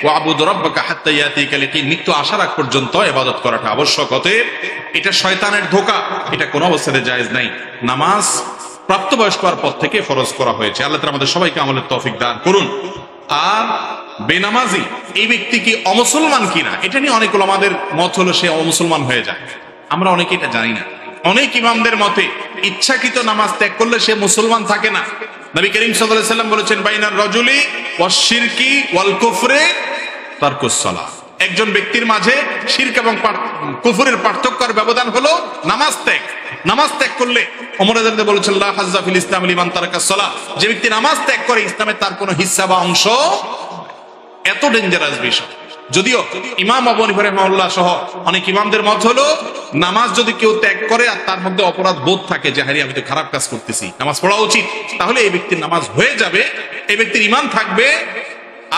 ওয়াবুদ রাব্বাকা হাত্তা ইয়াতিকাল ইয়াকিন, মৃত্যু আসার আগ পর্যন্ত ইবাদত করাটা আবশ্যক। অতএব এটা শয়তানের ধোঁকা, এটা কোনো অবস্থাতে জায়েজ নাই। নামাজ প্রাপ্তবয়স্ক হওয়ার পর থেকে ফরজ করা হয়েছে। আল্লাহ তাআলা আমাদের সবাইকে আমলের তৌফিক দান করুন। আর বেনামাজি এই ব্যক্তি কি অমুসলমান কিনা, এটা নিয়ে অনেক ওলামাদের মত হলো সে অমুসলমান হয়ে যায়। আমরা অনেকে এটা জানি না। অনেক ইমামদের মতে ইচ্ছাকৃত নামাজ ত্যাগ করলে সে মুসলমান থাকে না। নবী করিম সাল্লাল্লাহু আলাইহি ওয়াসাল্লাম বলেছেন বাইনার রাজুলি ওয়াশ শিরকি ওয়াল কুফরি তারকুস সালাহ, একজন ব্যক্তির মাঝে শিরক এবং কুফরের পার্থক্যের ব্যবধান হলো নামাজ ত্যাগ। নামাজ ত্যাগ করলে ওমর রাদিয়াল্লাহু আনহু বলেছেন লা হাজ্জা ফিল ইসলাম লিমান তারাকাস সালাহ, যে ব্যক্তি নামাজ ত্যাগ করে ইসলামে তার কোনো হিস্সা বা অংশ। এত ডেঞ্জারাস বিষয়। যদিও ইমাম আবু হানিফা রাহিমাহুল্লাহ সহ অনেক ইমামদের মত হলো নামাজ যদি কেউ ত্যাগ করে আর তার মধ্যে অপরাধ বোধ থাকে যে হারি আমি তো খারাপ কাজ করতেছি, নামাজ পড়া উচিত, তাহলে এই ব্যক্তির নামাজ হয়ে যাবে, এই ব্যক্তির ঈমান থাকবে।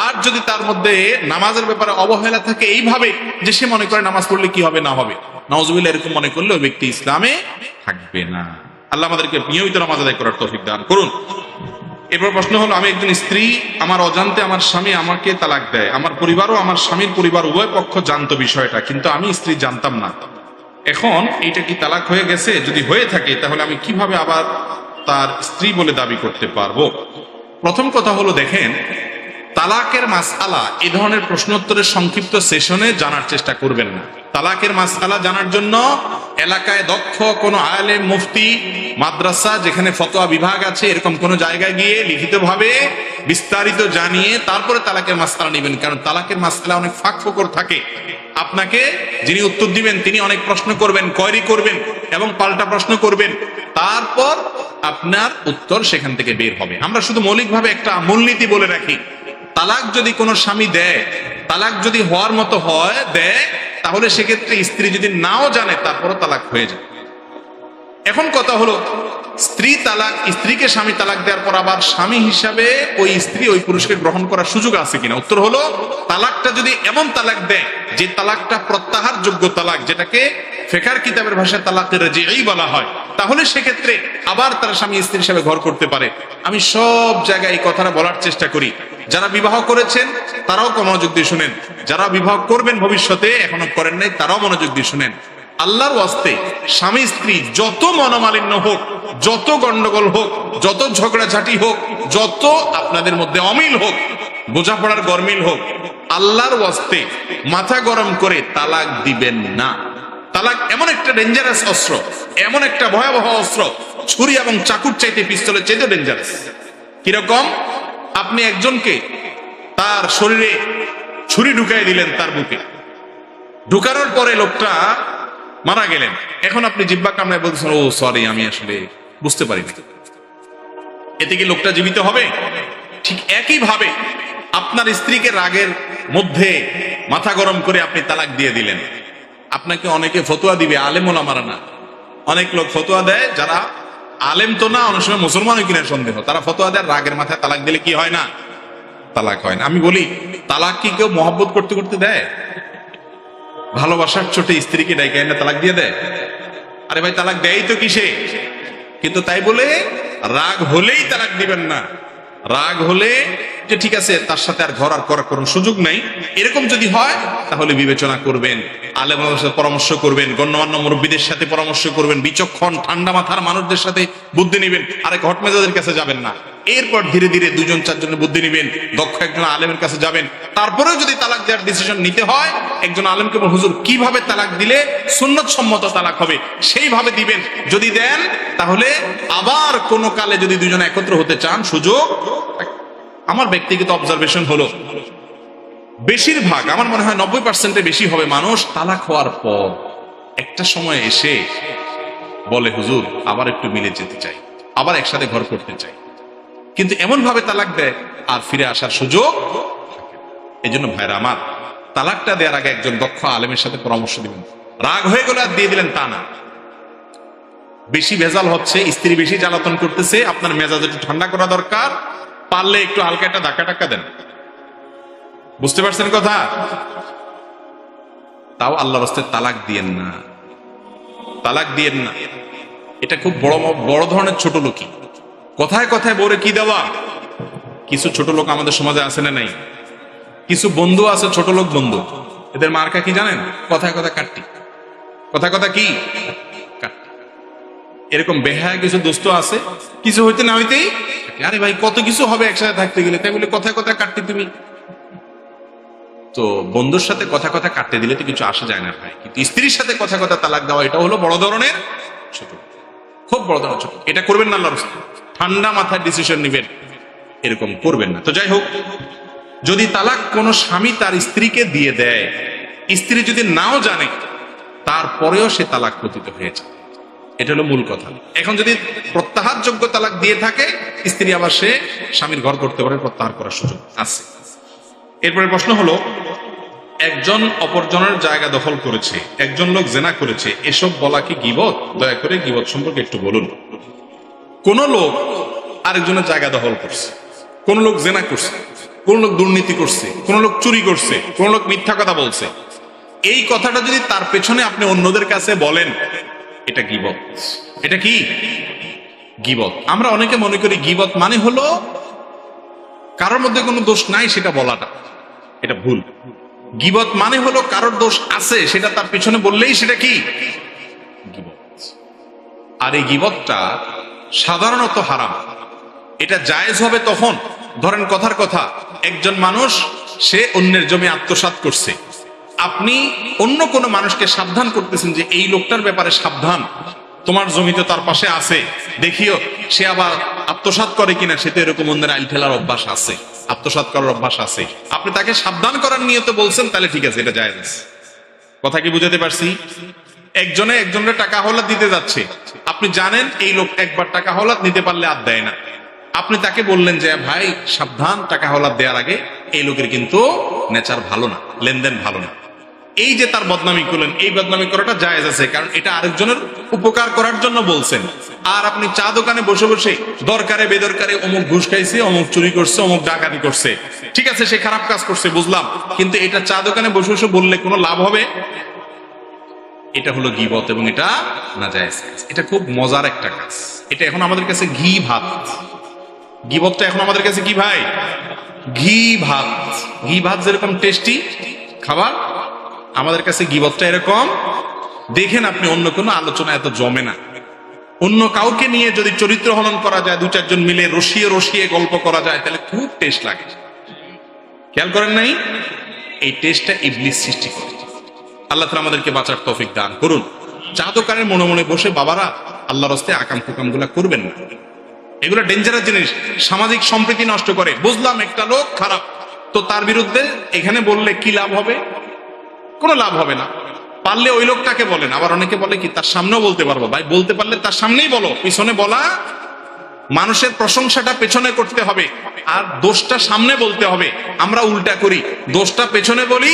আর যদি তার মধ্যে নামাজের ব্যাপারে অবহেলা থাকে এইভাবে যে সে মনে করে নামাজ পড়লে কি হবে না হবে, নাউজুবিল্লাহ, এরকম মনে করলে ওই ব্যক্তি ইসলামে থাকবে না। আল্লাহ আমাদেরকে নিয়মিত নামাজ আদায় করার তৌফিক দান করুন। এরপর প্রশ্ন হলো, আমি একজন স্ত্রী, আমার অজান্তে আমার স্বামী আমাকে তালাক দেয়, আমার পরিবারও আমার স্বামীর পরিবার উভয় পক্ষ জানতো বিষয়টা, কিন্তু আমি স্ত্রী জানতাম না। এখন এইটা কি তালাক হয়ে গেছে? যদি হয়ে থাকে তাহলে আমি কিভাবে আবার তার স্ত্রী বলে দাবি করতে পারবো? প্রথম কথা হলো, দেখেন, তালাকের মাসআলা এই ধরনের প্রশ্নোত্তরের সংক্ষিপ্ত সেশনে জানার চেষ্টা করবেন না। তালাকের মাসআলা জানার জন্য এলাকায় দক্ষ কোনো আলেম, মুফতি, মাদ্রাসা যেখানে ফতোয়া বিভাগ আছে এরকম কোনো জায়গায় গিয়ে লিখিতভাবে বিস্তারিত জানিয়ে তারপরে তালাকের মাসআলা নেবেন। কারণ তালাকের মাসআলা অনেক ফাঁক ফোকর থাকে। আপনাকে যিনি উত্তর দিবেন তিনি অনেক প্রশ্ন করবেন, কোয়েরি করবেন এবং পাল্টা প্রশ্ন করবেন, তারপর আপনার উত্তর সেখান থেকে বের হবে। আমরা শুধু মৌলিকভাবে একটা মূলনীতি বলে রাখি, তালাক যদি কোনো স্বামী দেয়, তালাক যদি হওয়ার মতো হয় দেয়, তাহলে সেক্ষেত্রে স্ত্রী যদি নাও জানে তারপরও তালাক হয়ে যায়। এখন কথা হলো, স্ত্রীকে স্বামী তালাক দেওয়ার পর আবার স্বামী হিসাবে ওই স্ত্রী ওই পুরুষকে গ্রহণ করার সুযোগ আছে কিনা? উত্তর হলো, তালাকটা যদি এমন তালাক দেয় যে তালাকটা প্রত্যাহার যোগ্য তালাক, যেটাকে ফিকহ কিতাবের ভাষায় তালাকের রাজিঈ বলা হয়, তাহলে সেক্ষেত্রে আবার তারা স্বামী স্ত্রী হিসাবে ঘর করতে পারে। আমি সব জায়গায় এই কথাটা বলার চেষ্টা করি, যারা বিবাহ করেছেন তারাও মনোযোগ দিয়ে শুনেন, যারা বিবাহ করবেন ভবিষ্যতে এখনো করেন নাই তারাও মনোযোগ দিয়ে শুনেন। আল্লাহর ওয়াস্তে স্বামী স্ত্রী যত মনোমালিন্য হোক, যত গন্ডগোল হোক, যত ঝগড়াঝাটি হোক, যত আপনাদের মধ্যে অমিল হোক, বোঝাপড়ার গরমিল হোক, আল্লাহর ওয়াস্তে মাথা গরম করে তালাক দিবেন না। তালাক এমন একটা ডেঞ্জারাস অস্ত্র, এমন একটা ভয়াবহ অস্ত্র, ছুরি এবং চাকুর চাইতে পিস্তলের চাইতে ডেঞ্জারাস। কিরকম? আপনি একজনকে তার শরীরে ছুরি ঢুকাই দিলেন তার বুকে, ঢুকানোর পরে লোকটা মারা গেলেন। এখন আপনি জিহ্বা কামড়ায় বলছেন, ও সরি, আমি আসলে বুঝতে পারিনি। এতে কি লোকটা জীবিত হবে? ঠিক একই ভাবে আপনার স্ত্রীকে রাগের মধ্যে মাথা গরম করে আপনি তালাক দিয়ে দিলেন। আপনাকে অনেকে ফতোয়া দিবে, আলেম ওলামারা না, অনেক লোক ফতোয়া দেয় যারা আলেম তো না, অনেক সময় মুসলমানও কিনা সন্দেহ, তারা ফতোয়া দেয় রাগের মাথায় তালাক দিলে কি হয় না, তালাক হয় না। আমি বলি, তালাক কি কেউ মহব্বত করতে করতে দেয়? ভালোবাসার চোটে স্ত্রীকে ডাইকে এনে তালাক দিয়ে দেয়? আরে ভাই, তালাক দেয় তো কিসে? কিন্তু তাই বলে রাগ হলেই তালাক দিবেন না। রাগ হলে যে ঠিক আছে, তার সাথে আর ঘর আর করার কোনো সুযোগ নাই, এরকম যদি হয় তাহলে বিবেচনা করবেন, আলেমদের সাথে পরামর্শ করবেন, গণ্যমান্য মুরব্বীদের সাথে পরামর্শ করবেন, বিচক্ষণ ঠান্ডা মাথার মানুষদের সাথে বুদ্ধি নেবেন। আরে ঘট মেজাজের কাছে যাবেন না। এরপর ধীরে ধীরে দুজন চারজনের বুদ্ধি নেবেন, দক্ষ একজন আলেমের কাছে যাবেন। তারপরেও যদি তালাক দেওয়ার ডিসিশন নিতে হয়, একজন আলেমকে বলুন, হুজুর কিভাবে তালাক দিলে সুন্নত সম্মত তালাক হবে সেইভাবে দিবেন। যদি দেন তাহলে আবার কোনো কালে যদি দুজন একত্র হতে চান, সুযোগ। আমার ব্যক্তিগত অবজারভেশন হলো, বেশিরভাগ, আমার মনে হয় 90% বেশি হবে মানুষ তালাক হওয়ার পর একটা সময় এসে বলে, হুজুর আবার একটু মিলে যেতে চাই, আবার একসাথে ঘর করতে চাই। কিন্তু এমন ভাবে তালাক দেয় আর ফিরে আসার সুযোগ। এই জন্য ভাইরা আমার, তালাকটা দেওয়ার আগে একজন দক্ষ আলেমের সাথে পরামর্শ দিবেন। রাগ হয়ে গেলে আর দিয়ে দিলেন তা না। বেশি ভেজাল হচ্ছে, স্ত্রী বেশি জ্বালাতন করতেছে, আপনার মেজাজ একটু ঠান্ডা করা দরকার, পারলে একটু হালকা একটা ধাক্কা টাক্কা দেন। বুঝতে পারছেন কথা? তাও আল্লাহর রাস্তায় তালাক দিয়েন না, তালাক দিয়েন না। এটা খুব বড় ধরনের ছোট লোকই। কথায় কথায় বলে কি দেওয়া। কিছু ছোট লোক আমাদের সমাজে আছে না নাই? কিছু বন্ধু আছে ছোট লোক বন্ধু, এদের মার্কা কি জানেন? কথায় কথা কাটটি, কথায় কথা কি কাটটি। এরকম বেহায়া কিছু দোস্ত আছে, কিছু হইতে না হইতেই, আরে ভাই কত কিছু হবে একসাথে থাকতে গেলে, তাই বলে কথায় কথা কাটতি তুমি। তো বন্ধুর সাথে কথা কথা কাটতে দিলে তো কিছু আসা যায় না ভাই, কিন্তু স্ত্রীর সাথে কথা কথা তালাক দেওয়া, এটা হলো বড় ধরনের ছোট, খুব বড় ধরনের ছোট। এটা করবেন না আল্লাহর রাস্তায়, ঠান্ডা মাথায় ডিসিশন নেবেন, এরকম করবেন না। তো যাই হোক, যদি তালাক কোন স্বামী তার স্ত্রীকে দিয়ে দেয়, স্ত্রী যদি নাও জানে, তারপরেও সে তালাক পতিত হয়েছে, এটা হলো মূল কথা। এখন যদি প্রত্যাহারযোগ্য তালাক দিয়ে থাকে, স্ত্রী আবার সে স্বামীর ঘর করতে পারে, প্রত্যাহার করার সুযোগ আছে। এরপরে প্রশ্ন হলো, একজন অপরজনের জায়গা দখল করেছে, একজন লোক জেনা করেছে, এসব বলা কি গীবত? দয়া করে গীবত সম্পর্কে একটু বলুন। কোন লোক আরেকজনের জায়গা দখল করছে, কোন লোক জেনা করছে, কোন লোক দুর্নীতি করছে, কোন লোক চুরি করছে, কোন লোক মিথ্যা কথা বলছে, এই কথাটা যদি তার পেছনে আপনি অন্যদের কাছে বলেন, এটা গীবত। এটা কি গীবত? আমরা অনেকে মনে করি গীবত মানে হলো কারোর মধ্যে কোনো দোষ নাই সেটা বলাটা, এটা ভুল। গীবত মানে হলো কারোর দোষ আছে সেটা তার পিছনে বললেই সেটা কি গীবত। আর এই গীবতটা সাধারণত হারাম। এটা জায়েজ হবে তখন, ধরেন কথার কথা, একজন মানুষ সে অন্যের জমি আত্মসাৎ করছে, আপনি অন্য কোনো মানুষকে সাবধান করতেছেন যে এই লোকটার ব্যাপারে সাবধান, তোমার জমি তো তার পাশে আছে, দেখিও সে আবার আত্মসাৎ করে কিনা, সে তো এরকম অন্যের আইল ঠেলার অভ্যাস আছে, আত্মসাৎ করার অভ্যাস আছে, আপনি তাকে সাবধান করার নিয়তে বলছেন, তাহলে ঠিক আছে, এটা জায়েজ। কথা কি বুঝাতে পারছি? একজনে একজনের টাকা হলাত দিতে যাচ্ছে, আপনি জানেন এই লোক একবার টাকা হলাত নিতে পারলে আর দেয় না, আপনি তাকে বললেন যে ভাই সাবধান, টাকা হলাত দেওয়ার আগে, এই লোকের কিন্তু নেচার ভালো না, লেনদেন ভালো না। এই যে তার বদনামি করলেন, এই বদনামি করাটা জায়েজ আছে, কারণ এটা আরেকজনের উপকার করার জন্য বলছেন। আর আপনি চা দোকানে বসে বসে দরকারে বেদরকারে অমুক ঘুষ খাইছে, অমুক চুরি করছে, অমুক ডাকাতি করছে, ঠিক আছে সে খারাপ কাজ করছে বুঝলাম, কিন্তু এটা চা দোকানে বসে বসে বললে কোনো লাভ হবে? এটা হলো গীবত এবং এটা নাজায়েজ। এটা খুব মজার একটা কাজ। এটা এখন আমাদের কাছে ঘি ভাত। গীবতটা এখন আমাদের কাছে কি ভাই? ঘি ভাত। ঘি ভাত যেরকম টেস্টি খাবার, আমাদের কাছে গীবতটা এরকম। দেখেন আপনি অন্য কোনো আলোচনা এত জমে না। অন্য কাউকে নিয়ে যদি চরিত্র হনন করা যায়, দু চারজন মিলে রসিয়ে রসিয়ে গল্প করা যায়, তাহলে খুব টেস্ট লাগে। খেয়াল করেন নাই? এই টেস্টটা ইবলিস সৃষ্টি করে। আল্লাহ তাআলা আমাদেরকে বাঁচার তৌফিক দান করুন। চা দোকানের মনে মনে বসে বাবারা আল্লাহর রাস্তায় আকাম কুকাম গুলা করবেন না। এগুলো ডেঞ্জারাস জিনিস, সামাজিক সম্প্রীতি নষ্ট করে। বুঝলাম একটা লোক খারাপ, তো তার বিরুদ্ধে এখানে বললে কি লাভ হবে? কোনো লাভ হবে না। পারলে ওই লোকটাকে বলেন। আবার অনেকে বলে কি তার সামনেও বলতে পারবো। ভাই বলতে পারলে তার সামনেই বলো, পিছনে বলা, মানুষের প্রশংসাটা পেছনে করতে হবে আর দোষটা সামনে বলতে হবে। আমরা উল্টা করি, দোষটা পেছনে বলি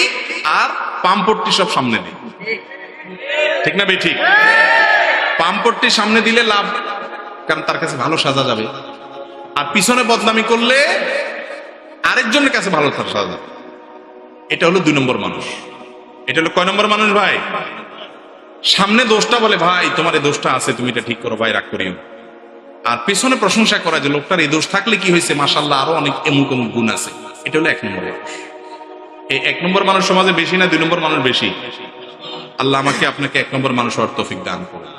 আর পাম্পট্টি সব সামনে দিই। ঠিক না ভাই? ঠিক। পাম্পট্টি সামনে দিলে লাভ, কারণ তার কাছে ভালো সাজা যাবে। আর পিছনে বদনামি করলে আরেকজনের কাছে ভালো সাজা যাবে। এটা হলো 2 নম্বর মানুষ। এটা হলো কয় নম্বর মানুষ ভাই? সামনে দোষটা বলে, ভাই তোমার এই দোষটা আছে, তুমি এটা ঠিক করো, ভাই রাগ করিও। আর পেছনে প্রশংসা করা যে লোকটার এই দোষ থাকলে কি হয়েছে, মাশাআল্লাহ আরো অনেক এমুক এমুক গুণ আছে। এটা হলো 1 নম্বর মানুষ। এই 1 নম্বর মানুষ সমাজে বেশি না 2 নম্বর মানুষ বেশি? আল্লাহ আমাকে আপনাকে 1 নম্বর মানুষ হওয়ার তৌফিক দান করুন।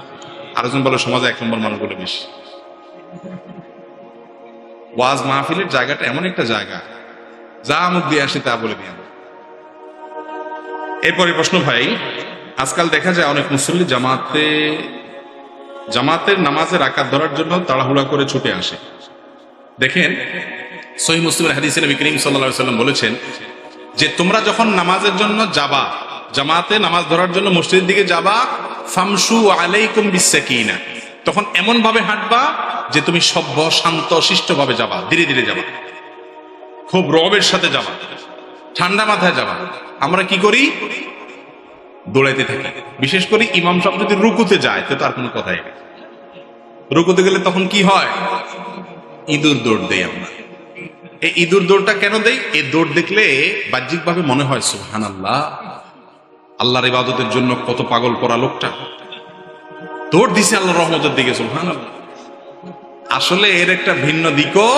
আরেকজন বলে সমাজে 1 নম্বর মানুষগুলো বেশি। ওয়াজ মাহফিলের জায়গাটা এমন একটা জায়গা, যা মুখ দিয়ে আসে তা বলে দিয়ে। এরপরে প্রশ্ন ভাই, আজকাল দেখা যায় অনেক মুসল্লি জামাতের নামাজের রাকাত ধরার জন্য তাড়াহুড়া করে ছুটে আসে। দেখেন সহিহ মুসলিমের হাদিসে নবী করিম সাল্লাল্লাহু আলাইহি ওয়াসাল্লাম বলেছেন যে তোমরা যখন নামাজের জন্য যাবা, জামাতে নামাজ ধরার জন্য মসজিদের দিকে যাবা, ফামশু আলাইকুম বিসাকিনা, তখন এমন ভাবে হাঁটবা যে তুমি সভ্য শান্ত শিষ্ট ভাবে যাবা, ধীরে ধীরে যাবা, খুব রবের সাথে যাবা, ঠান্ডা মাথায় যাবা। আমরা কি করি? দৌড়াইতে থাকি। বিশেষ করে ইমাম সাহেব যদি রুকুতে যায় তো তার কোনো কথাই নেই। রুকুতে গেলে তখন কি হয়? ইঁদুর দৌড় দেই আমরা। এই ইঁদুর দৌড়টা কেন দেই? এই দৌড় দেখলে বাহ্যিক ভাবে মনে হয় সুবহানাল্লাহ, আল্লাহর ইবাদতের জন্য কত পাগল করা লোকটা দৌড় দিছে আল্লাহর রহমতের দিকে, সুবহানাল্লাহ। আসলে এর একটা ভিন্ন দিকও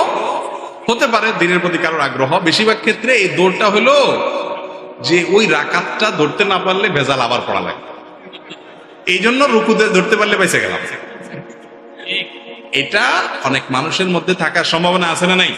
হতে পারে, দিনের প্রতি কারোর আগ্রহ। বেশিরভাগ ক্ষেত্রে এই দৌড়টা হলো যে ওই রাকাতটা ধরতে না পারলে ভেজাল আবার পড়া লাগে, এই জন্য রুকুতে ধরতে পারলে বেঁচে গেলাম। এটা অনেক মানুষের মধ্যে থাকার সম্ভাবনা আছে না নাই?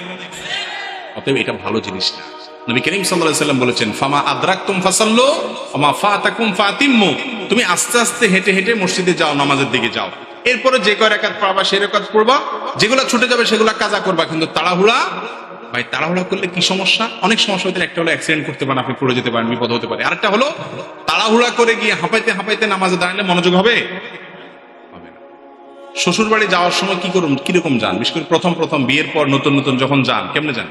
অতএব এটা ভালো জিনিস না। নবী করিম সাল্লাল্লাহু আলাইহি ওয়াসাল্লাম বলেছেন, ফামা আদরাকতুম ফাসাল্লু ওয়া মা ফাতাকুম ফাতিম্মু, তুমি আস্তে আস্তে হেঁটে হেঁটে মসজিদে যাও, নামাজের দিকে যাও। এরপরে যে কয় রাকাত পড়বা সেই রাকাত পড়বা, যেগুলো ছুটে যাবে সেগুলো কাজা করবা। কিন্তু তাড়াহুড়া, ভাই তাড়াহুড়া করলে কি সমস্যা? অনেক সমস্যা হতে। একটা হলো অ্যাক্সিডেন্ট করতে পারেন, আপনি পড়ে যেতে পারেন, বিপদ হতে পারে। আরেকটা হলো তাড়াহুড়া করে গিয়ে হাঁপাইতে হাঁপাইতে নামাজে দাঁড়ালে মনোযোগ হবে? শ্বশুর বাড়ি যাওয়ার সময় কি করুন, কিরকম যান? বিশেষ করে প্রথম প্রথম বিয়ের পর নতুন নতুন যখন যান, কেমনে যান?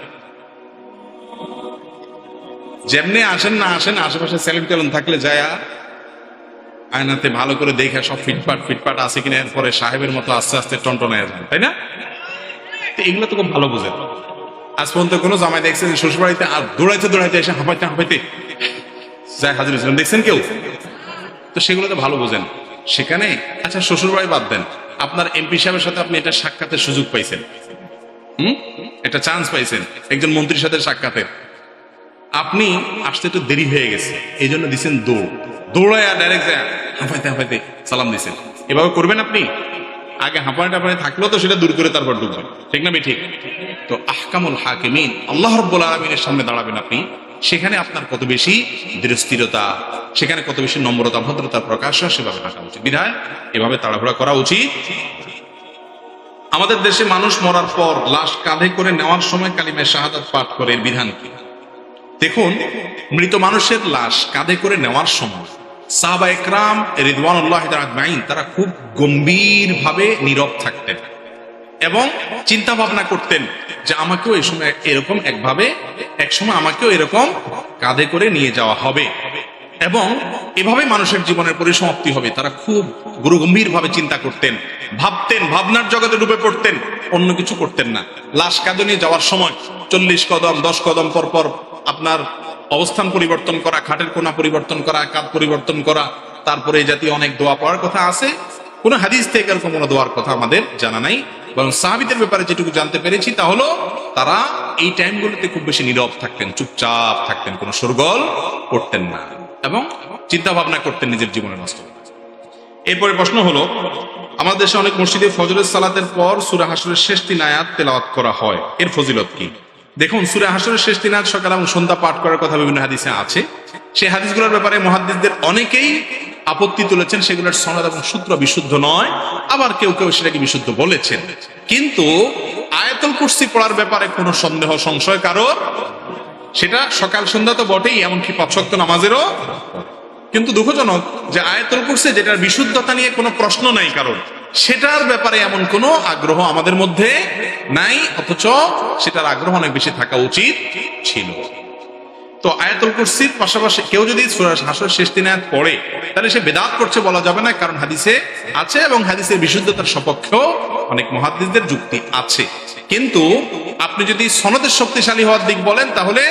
যেমনে আসেন না আসেন, আশেপাশে সেলুন টেলুন থাকলে যায় আয়নাতে ভালো করে দেখে সব ফিটফাট ফিটফাট আছে কিনা, এরপরে সাহেবের মতো আস্তে আস্তে টনটনায় যান, তাই না? এগুলো তো খুব ভালো বোঝেন। আজ পর্যন্ত কোনো জামাই দেখছেন শ্বশুর বাড়িতে আর দৌড়াইতে দৌড়াইতে এসে হাঁপাইতে হাঁপাইতে যায় হাজির হয়েছিলেন? দেখছেন কেউ? তো সেগুলো তো ভালো বোঝেন। সেখানে আচ্ছা শ্বশুর বাড়ি বাদ দেন, আপনার এমপি সাহেবের সাথে আপনি এটা সাক্ষাতের সুযোগ পাইছেন, একটা চান্স পাইছেন একজন মন্ত্রীর সাথে সাক্ষাতের, আপনি আসতে তো দেরি হয়ে গেছে, এই জন্য দিচ্ছেন দৌড়, দৌড়ায় ডাইরেক্ট যায় হাঁপাইতে হাঁপাইতে সালাম দিচ্ছেন। এভাবে করবেন আপনি? আগে হাঁপানি টাপানি থাকলেও তো সেটা দূর করে তারপর ঢুকবেন, ঠিক না? ঠিক। তো আহকামুল হাকিমিন আল্লাহ রাব্বুল আলামিনের সামনে দাঁড়াবেন আপনি, সেখানে আপনার কত বেশি দৃঢ়স্থিরতা, সেখানে কত বেশি নম্রতা ভদ্রতার প্রকাশ হয়, সেভাবে হাঁটা উচিত। বিধায় এভাবে তাড়াহুড়া করা উচিত। আমাদের দেশে মানুষ মরার পর লাশ কাঁধে করে নেওয়ার সময় কালিমায়ে শাহাদাত পাঠ করে, এর বিধান কি? দেখুন, মৃত মানুষের লাশ কাঁধে করে নেওয়ার সময় সাহাবা একরাম রিদওয়ানুল্লাহি তাআলা আজমাইন তারা খুব গম্ভীর ভাবে নীরব থাকতেন এবং চিন্তা ভাবনা করতেন যে আমাকেও এই সময় এরকম এক সময় আমাকেও এরকম কাঁধে করে নিয়ে যাওয়া হবে এবং এভাবে মানুষের জীবনের পরিসমাপ্তি হবে। তারা খুব গুরুগম্ভীর ভাবে চিন্তা করতেন, ভাবতেন, ভাবনার জগতে ডুবে পড়তেন, অন্য কিছু করতেন না। লাশ কাঁধে নিয়ে যাওয়ার সময় 40 কদম 10 কদম পর পর আপনার অবস্থান পরিবর্তন করা, খাটের কোনা পরিবর্তন করা, কাঁধ পরিবর্তন করা, তারপরে এই জাতীয় অনেক দোয়া পড়ার কথা আছে। কোন হাদিস থেকে এরকম কোনো দোয়ার কথা আমাদের জানা নাই, বরং সাহাবীদের ব্যাপারে যেটুকু জানতে পেরেছি তা হলো তারা এই টাইমগুলোতে খুব বেশি নীরব থাকতেন, চুপচাপ থাকতেন, কোনো শোরগোল করতেন না এবং চিন্তা ভাবনা করতেন নিজের জীবনের বাস্তবতা। এরপরে প্রশ্ন হলো, আমাদের দেশে অনেক মসজিদে ফজরের সালাতের পর সূরা হাশরের শেষ 3 আয়াত তেলাওয়াত করা হয়, এর ফজিলত কি? দেখুন, সূরা হাশরের শেষ 3 আয়াত সকাল এবং সন্ধ্যা পাঠ করার কথা বিভিন্ন হাদিসে আছে। সেই হাদিসগুলোর ব্যাপারে মুহাদ্দিসদের অনেকেই আপত্তি তুলেছেন, সেগুলোর সনদ এবং সূত্র বিশুদ্ধ নয়, আবার কেউ কেউ সেটাকে বিশুদ্ধ বলেছেন। কিন্তু আয়াতুল কুরসি পড়ার ব্যাপারে কোনো সন্দেহ সংশয় কারোর সেটা সকাল সন্ধ্যা তো বটেই, এমনকি 5 ওয়াক্ত নামাজেরও। কিন্তু দুঃখজনক যে আয়াতুল কুরসি, যেটার বিশুদ্ধতা নিয়ে কোনো প্রশ্ন নাই কারণ, সেটার ব্যাপারে এমন কোনো আগ্রহ আমাদের মধ্যে নাই, অথচ সেটার আগ্রহ অনেক বেশি থাকা উচিত ছিল। তো আয়াতুল কুরসির পাশাপাশি কেউ যদি সূরা হাশরের শেষ 3 আয়াত পড়ে, তাহলে সে বেদাত করছে বলা যাবে না, কারণ হাদিসে আছে এবং হাদিসের বিশুদ্ধতার সপক্ষেও অনেক মুহাদ্দিসদের যুক্তি আছে। কিন্তু আপনি যদি সনদের শক্তিশালী হওয়ার দিক বলেন, তাহলে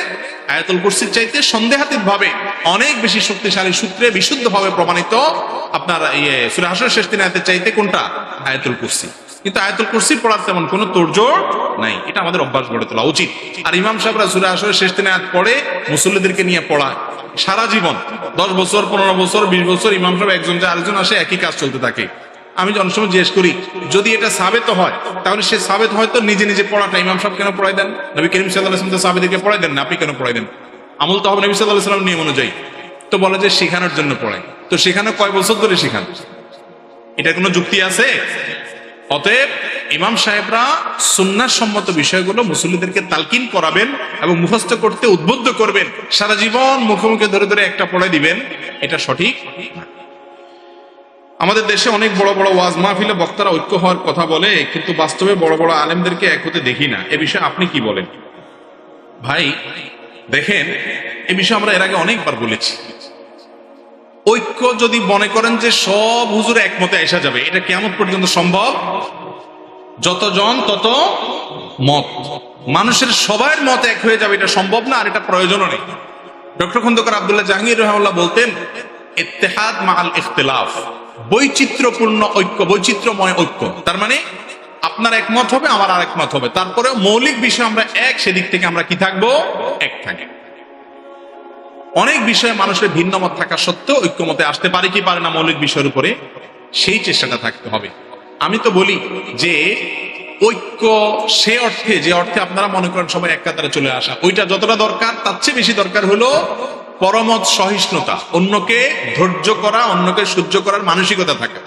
আয়াতুল কুরসির চাইতে সন্দেহাতীত ভাবে অনেক বেশি শক্তিশালী সূত্রে বিশুদ্ধভাবে প্রমাণিত আপনার সূরা হাশরের শেষ 3 আয়াতের চাইতে কোনটা? আয়াতুল কুরসি। কিন্তু আয়াতুল কুরসি পড়ার তেমন কোনো তোড়জোড় নাই, এটা আমাদের অভ্যাস গড়ে তোলা উচিত। আর ইমাম সাহেবরা সূরা হাশরের শেষ 3 আয়াত পড়ে মুসল্লিদেরকে নিয়ে পড়ায় সারা জীবন, 10 বছর 15 বছর 20 বছর ইমাম সাহেব একজন যে আরেকজন আসে, একই কাজ চলতে থাকে। আমি অনেক সময় জিজ্ঞেস করি, যদি এটা সাবেত হয়, তাহলে সে সাবেত হয়তো নিজে নিজে পড়াটা ইমাম সাহেব কেন পড়াই দেন? নবী করিম সাল্লাল্লাহু আলাইহি ওয়াসাল্লাম তো সাহাবীদেরকে পড়াই দেন না, আপনি কেন পড়াই দেন? আমল তো হবে নবী সাল্লাল্লাহু আলাইহি ওয়াসাল্লামের নিয়ম অনুযায়ী। তো বলে যে শেখানোর জন্য পড়ায়। তো শেখানো কয় বছর ধরে শেখান? এটা কোনো যুক্তি আছে? অতএব ইমাম সাহেবরা সুন্নাহ সম্মত বিষয়গুলো মুসল্লিদেরকে তালকিন করাবেন এবং মুখস্থ করতে উদ্বুদ্ধ করবেন, সারা জীবন মুখে মুখে ধরে ধরে একটা পড়ে দিবেন, এটা সঠিক না। আমাদের দেশে অনেক বড় বড় ওয়াজ মাহফিলে বক্তারা ঐক্য হওয়ার কথা বলে, কিন্তু বাস্তবে বড় বড় আলেমদেরকে এক হতে দেখি না। এ বিষয়ে আপনি কি বলেন? ভাই দেখেন, এ বিষয়ে আমরা এর আগে অনেকবার বলেছি, ঐক্য যদি মনে করেন যে সব হুজুর একমতে আসা যাবে, এটা কিয়ামত পর্যন্ত সম্ভব? যতজন তত মত, মানুষের সবার মত এক হয়ে যাবে, এটা সম্ভব না, আর এটা প্রয়োজনও নেই। ডক্টর খন্দকার আব্দুল্লাহ জাহাঙ্গীর রাহিমাহুল্লাহ বলতেন, ইত্তেহাদ মাআল ইখতিলাফ, বৈচিত্র্যপূর্ণ ঐক্য, বৈচিত্র্যময় ঐক্য। তার মানে আপনার একমত হবে, আমার আর একমত হবে, তারপরে মৌলিক বিষয় আমরা এক, সেদিক থেকে আমরা কি থাকবো? এক থাকি। অনেক বিষয়ে মানুষের ভিন্ন মত থাকা সত্ত্বেও ঐক্যমতে আসতে পারে কি পারে না মৌলিক বিষয়ের উপরে, সেই চেষ্টাটা থাকতে হবে। আমি তো বলি যে ঐক্য সে অর্থে, যে অর্থে আপনারা মনে করেন সবাই এক কাতারে চলে আসা, ওইটা যতটা দরকার তার চেয়ে বেশি দরকার হলো পরমত সহিষ্ণুতা, অন্যকে ধৈর্য করা, অন্যকে সহ্য করার মানসিকতা থাকা।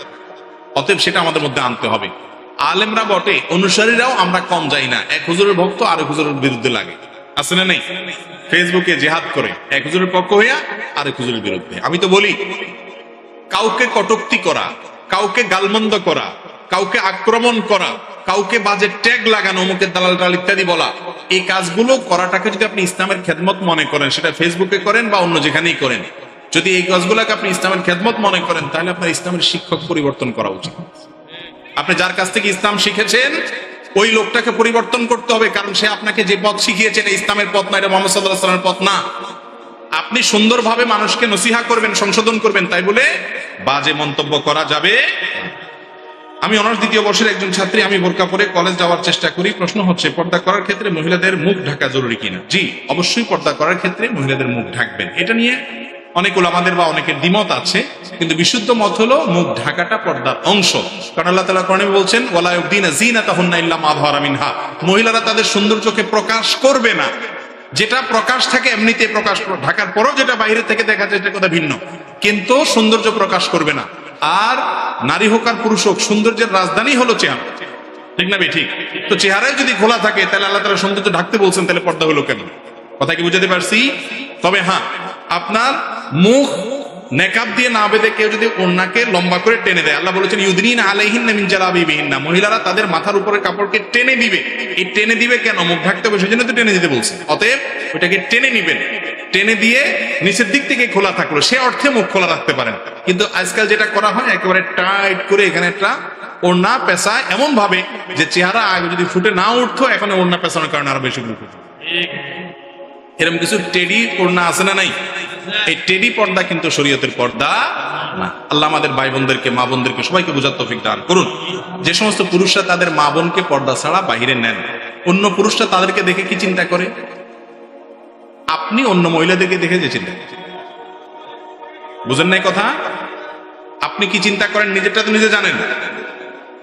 অতএব সেটা আমাদের মধ্যে আনতে হবে। আলেমরা বটে, অনুসারীরাও আমরা কম যাই না, এক হুজুরের ভক্ত আরেক হুজুরের বিরুদ্ধে লাগে, আছে না নেই? ফেসবুকে জিহাদ করে এক হুজুরের পক্ষ হইয়া আরেক হুজুরের বিরুদ্ধে। আমি তো বলি, কাউকে কটূক্তি করা, কাউকে গালমন্দ করা, কাউকে আক্রমণ করা, কাউকে বাজে ট্যাগ লাগানো, অমুকের দালাল টাল ইত্যাদি বলা, এই কাজগুলো করাটাকে যদি আপনি ইসলামের খেদমত মনে করেন, সেটা ফেসবুকে করেন বা অন্য যেখানেই করেন, যদি এই কাজগুলোকে আপনি ইসলামের খেদমত মনে করেন, তাহলে আপনার ইসলামের শিক্ষক পরিবর্তন করা উচিত। আপনি যার কাছ থেকে ইসলাম শিখেছেন ওই লোকটাকে পরিবর্তন করতে হবে, কারণ সে আপনাকে যে পথ শিখিয়েছেন ইসলামের পথ না, এটা মুহাম্মদ সাল্লাল্লাহু আলাইহি ওয়াসাল্লামের পথ না। আপনি সুন্দরভাবে মানুষকে নসিহা করবেন, সংশোধন করবেন, তাই বলে বাজে মন্তব্য করা যাবে। আমি অনার্স 2য় বর্ষের একজন ছাত্রী, আমি বোরকা পরে কলেজ যাওয়ার চেষ্টা করি। প্রশ্ন হচ্ছে, পর্দা করার ক্ষেত্রে মহিলাদের মুখ ঢাকা জরুরি কিনা? জি, অবশ্যই পর্দা করার ক্ষেত্রে মহিলাদের মুখ ঢাকবেন। এটা নিয়ে অনেক উলামাদের বা অনেকের দ্বিমত আছে, কিন্তু বিশুদ্ধ মত হলো মুখ ঢাকাটা পর্দার অংশ। কারণ আল্লাহ তাআলা কোরআনে বলছেন, ওয়ালা ইউবদিনা যিনাতাহুন্না ইল্লা মা যাহারা মিনহা, মহিলারা তাদের সৌন্দর্যকে প্রকাশ করবে না, যেটা প্রকাশ থাকে এমনিতে প্রকাশ, ঢাকার পরও যেটা বাইরে থেকে দেখা যায় এটা কথা ভিন্ন, কিন্তু সৌন্দর্য প্রকাশ করবে না। আর নারী হোক আর পুরুষ হোক, সৌন্দর্যের রাজধানী হলো চেহারা, ঠিক না? ঠিক। তো চেহারায় যদি খোলা থাকে, তাহলে আল্লাহ তাআলা সৌন্দর্য ঢাকতে বলছেন, তাহলে পর্দা হলো কেন? কথা কি বুঝাতে পারছি? তবে হ্যাঁ, আপনার মুখ নেকাব দিয়ে না বেঁধে কেউ যদি ওড়নাকে লম্বা করে টেনে দেয়, আল্লাহ বলেছেন ইউদনিনা আলাইহিন্না মিন জালাবিবিহিন্না, মহিলারা তাদের মাথার উপরে কাপড়কে টেনে দিবে। এই টেনে দিবে কেন? মুখ ঢাকতে হবে, সেজন্য তো টেনে দিতে বলছে। অতএব ওইটাকে টেনে নিবেন, টেনে দিয়ে নিচের দিক থেকে খোলা থাকলো, সে অর্থে মুখ খোলা রাখতে পারেন। কিন্তু আজকাল যেটা করা হয়, একেবারে টাইট করে এখানে একটা ওড়না পেঁচায় এমন ভাবে যে চেহারা আগে যদি ফুটে না উঠতো, এখন ওড়না পেঁচানোর কারণে আরো বেশি ফুটে। এরকম কিছু টেডি ওড়না আছে না নাই? এই টেডি পর্দা কিন্তু শরীয়তের পর্দা না। আল্লাহ আমাদের ভাই বোনদেরকে, মা বোনদেরকে সবাইকে বোঝার তৌফিক দান করুন। যে সমস্ত পুরুষরা তাদের মা বোনকে পর্দা ছাড়া বাহিরে নেন, অন্য পুরুষরা তাদেরকে দেখে কি চিন্তা করে? আপনি অন্য মহিলাদেরকে দেখে যে চিন্তা, বুঝেন নাই কথা? আপনি কি চিন্তা করেন নিজেরটা তো নিজে জানেন।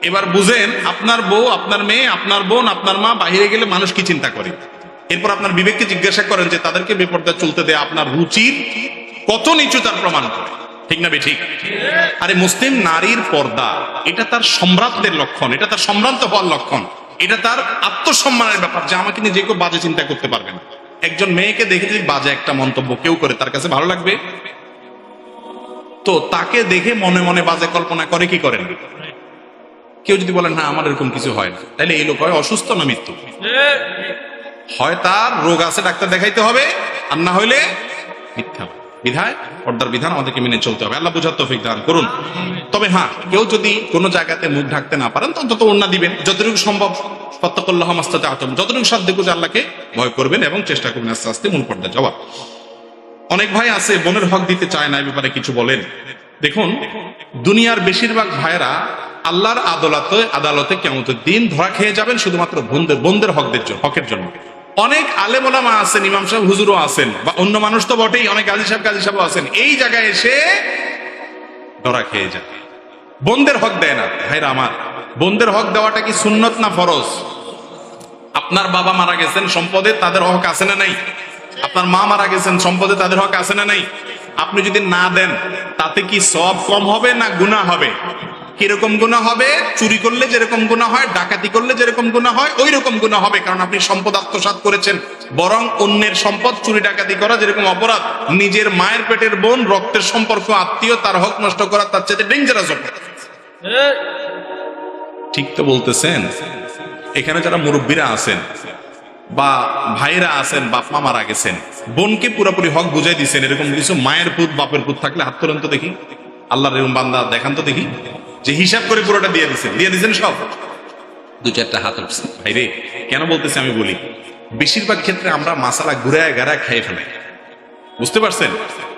এবার বুঝেন, আপনার বউ, আপনার মেয়ে, আপনার বোন, আপনার মা বাহিরে গেলে মানুষ কি চিন্তা করে। এরপর আপনার বিবেককে জিজ্ঞাসা করেন যে তাদেরকে বেপর্দা চলতে দেয়া আপনার রুচির কত নিচু তার প্রমাণ করে, ঠিক না? ঠিক। আরে মুসলিম নারীর পর্দা, এটা তার সম্রাটদের লক্ষণ, এটা তার সম্ভ্রান্ত হওয়ার লক্ষণ, এটা তার আত্মসম্মানের ব্যাপার, যে আমাকে নিয়ে যে কেউ বাজে চিন্তা করতে পারবে না। একজন মেয়েকে দেখে যদি বাজে একটা মন্তব্য কেউ করে, তার কাছে ভালো লাগবে? তো তাকে দেখে মনে মনে বাজে কল্পনা করে কি করেন? কেউ যদি বলেন না আমার এরকম কিছু হয় না, তাহলে এই লোক হয় অসুস্থ না মৃত্যু? হয় তার রোগ আছে, ডাক্তার দেখাইতে হবে, আর না হইলে মিথ্যা। বিধায় পর্দার বিধান আমাদেরকে মেনে চলতে হবে। আল্লাহ বুঝার তৌফিক দান করুন। তবে হ্যাঁ, কেউ যদি কোনো জায়গাতে মুখ ঢাকতে না পারেন, অন্তত ওড়না দিবেন যতটুকু সম্ভব। ফাত্তাকুল্লাহ মাস্তাতা'তুম, যতটুকু সাধ্য করে আল্লাহকে ভয় করবেন এবং চেষ্টা করবেন আস্তে আস্তে মূল পর্দায় যাওয়া। অনেক ভাই আছে বোনের হক দিতে চায় না, এই ব্যাপারে কিছু বলেন। দেখুন, দুনিয়ার বেশিরভাগ ভাইয়েরা আল্লাহর আদালতে কিয়ামতের দিন ধরা খেয়ে যাবেন শুধুমাত্র বোনদের হকের জন্য। অনেক আলেম ওলামা আছেন, ইমাম সাহেব হুজুরও আছেন, বা অন্য মানুষ তো বটেই, অনেক গাজী সাহেবও আছেন, এই জায়গায় এসে ধরা খেয়ে যায়, বোনদের হক দেয় না। ভাইরা আমার, বোনদের হক দেওয়াটা কি সুন্নত না ফরজ? আপনার বাবা মারা গেছেন, সম্পদে তাদের হক আছে না নাই? আপনার মা মারা গেছেন, সম্পদে তাদের হক আছে না নাই? আপনি যদি না দেন, তাতে কি সওয়াব কম হবে না গুনাহ হবে? কিরকম গুনাহ হবে? চুরি করলে যেরকম গুনাহ হয়, ডাকাতি করলে যেরকম গুনাহ হয়, ওই রকম গুনাহ হবে, কারণ আপনি সম্পদ আত্মসাৎ করেছেন। বরং অন্যের সম্পদ চুরি ডাকাতি করা যেরকম অপরাধ, নিজের মায়ের পেটের বোন, রক্তের সম্পর্ক, আত্মীয়, তার হক নষ্ট করা তার চেয়ে ডেঞ্জারাস অপরাধ। ঠিক তো বলতেছেন? এখানে যারা মুরব্বীরা আছেন বা ভাইরা আছেন, বাপ মা মারা গেছেন, বোনকে পুরোপুরি হক বুঝাই দিচ্ছেন, এরকম কিছু মায়ের পুত বাপের পুত থাকলে হাত তোলেন তো দেখি। আল্লাহর এরকম বান্দা দেখান তো দেখি, যে হিসাব করে পুরোটা দিয়ে দিচ্ছেন সব। দু চারটা হাত উঠছে। ভাইরে, কেন বলতেছি আমি বলি, বেশিরভাগ ক্ষেত্রে আমরা মাসালা ঘুরায় গাড়ায় খেয়ে ফেলাই। বুঝতে পারছেন?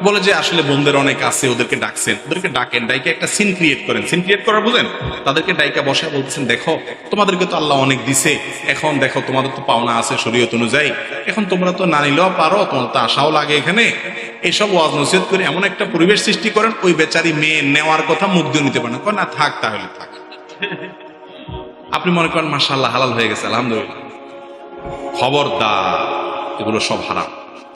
বলে যে আসলে বোনদের অনেক আছে, ওদেরকে ডাকছেন, ওদেরকে ডাকেন, ডাইকে একটা সিন ক্রিয়েট করেন। সিন ক্রিয়েট করা বুঝেন? তাদেরকে ডাইকা বসে বলতেছেন, দেখো তোমাদেরকে তো আল্লাহ অনেক দিছে, এখন দেখো তোমাদের তো পাওনা আছে শরীয়ত অনুযায়ী, এখন তোমরা তো না নিলেও পারো, তোমার তো আশাও লাগে এখানে। এইসব ওয়াজ নসিহত করে এমন একটা পরিবেশ সৃষ্টি করেন, ওই বেচারি মেয়ে নেওয়ার কথা মুখ দিয়ে নিতে পারে না, থাক তাহলে থাক। আপনি মনে করেন মাশাআল্লাহ হালাল হয়ে গেছে, আলহামদুলিল্লাহ। খবরদার, এগুলো সব হারাম,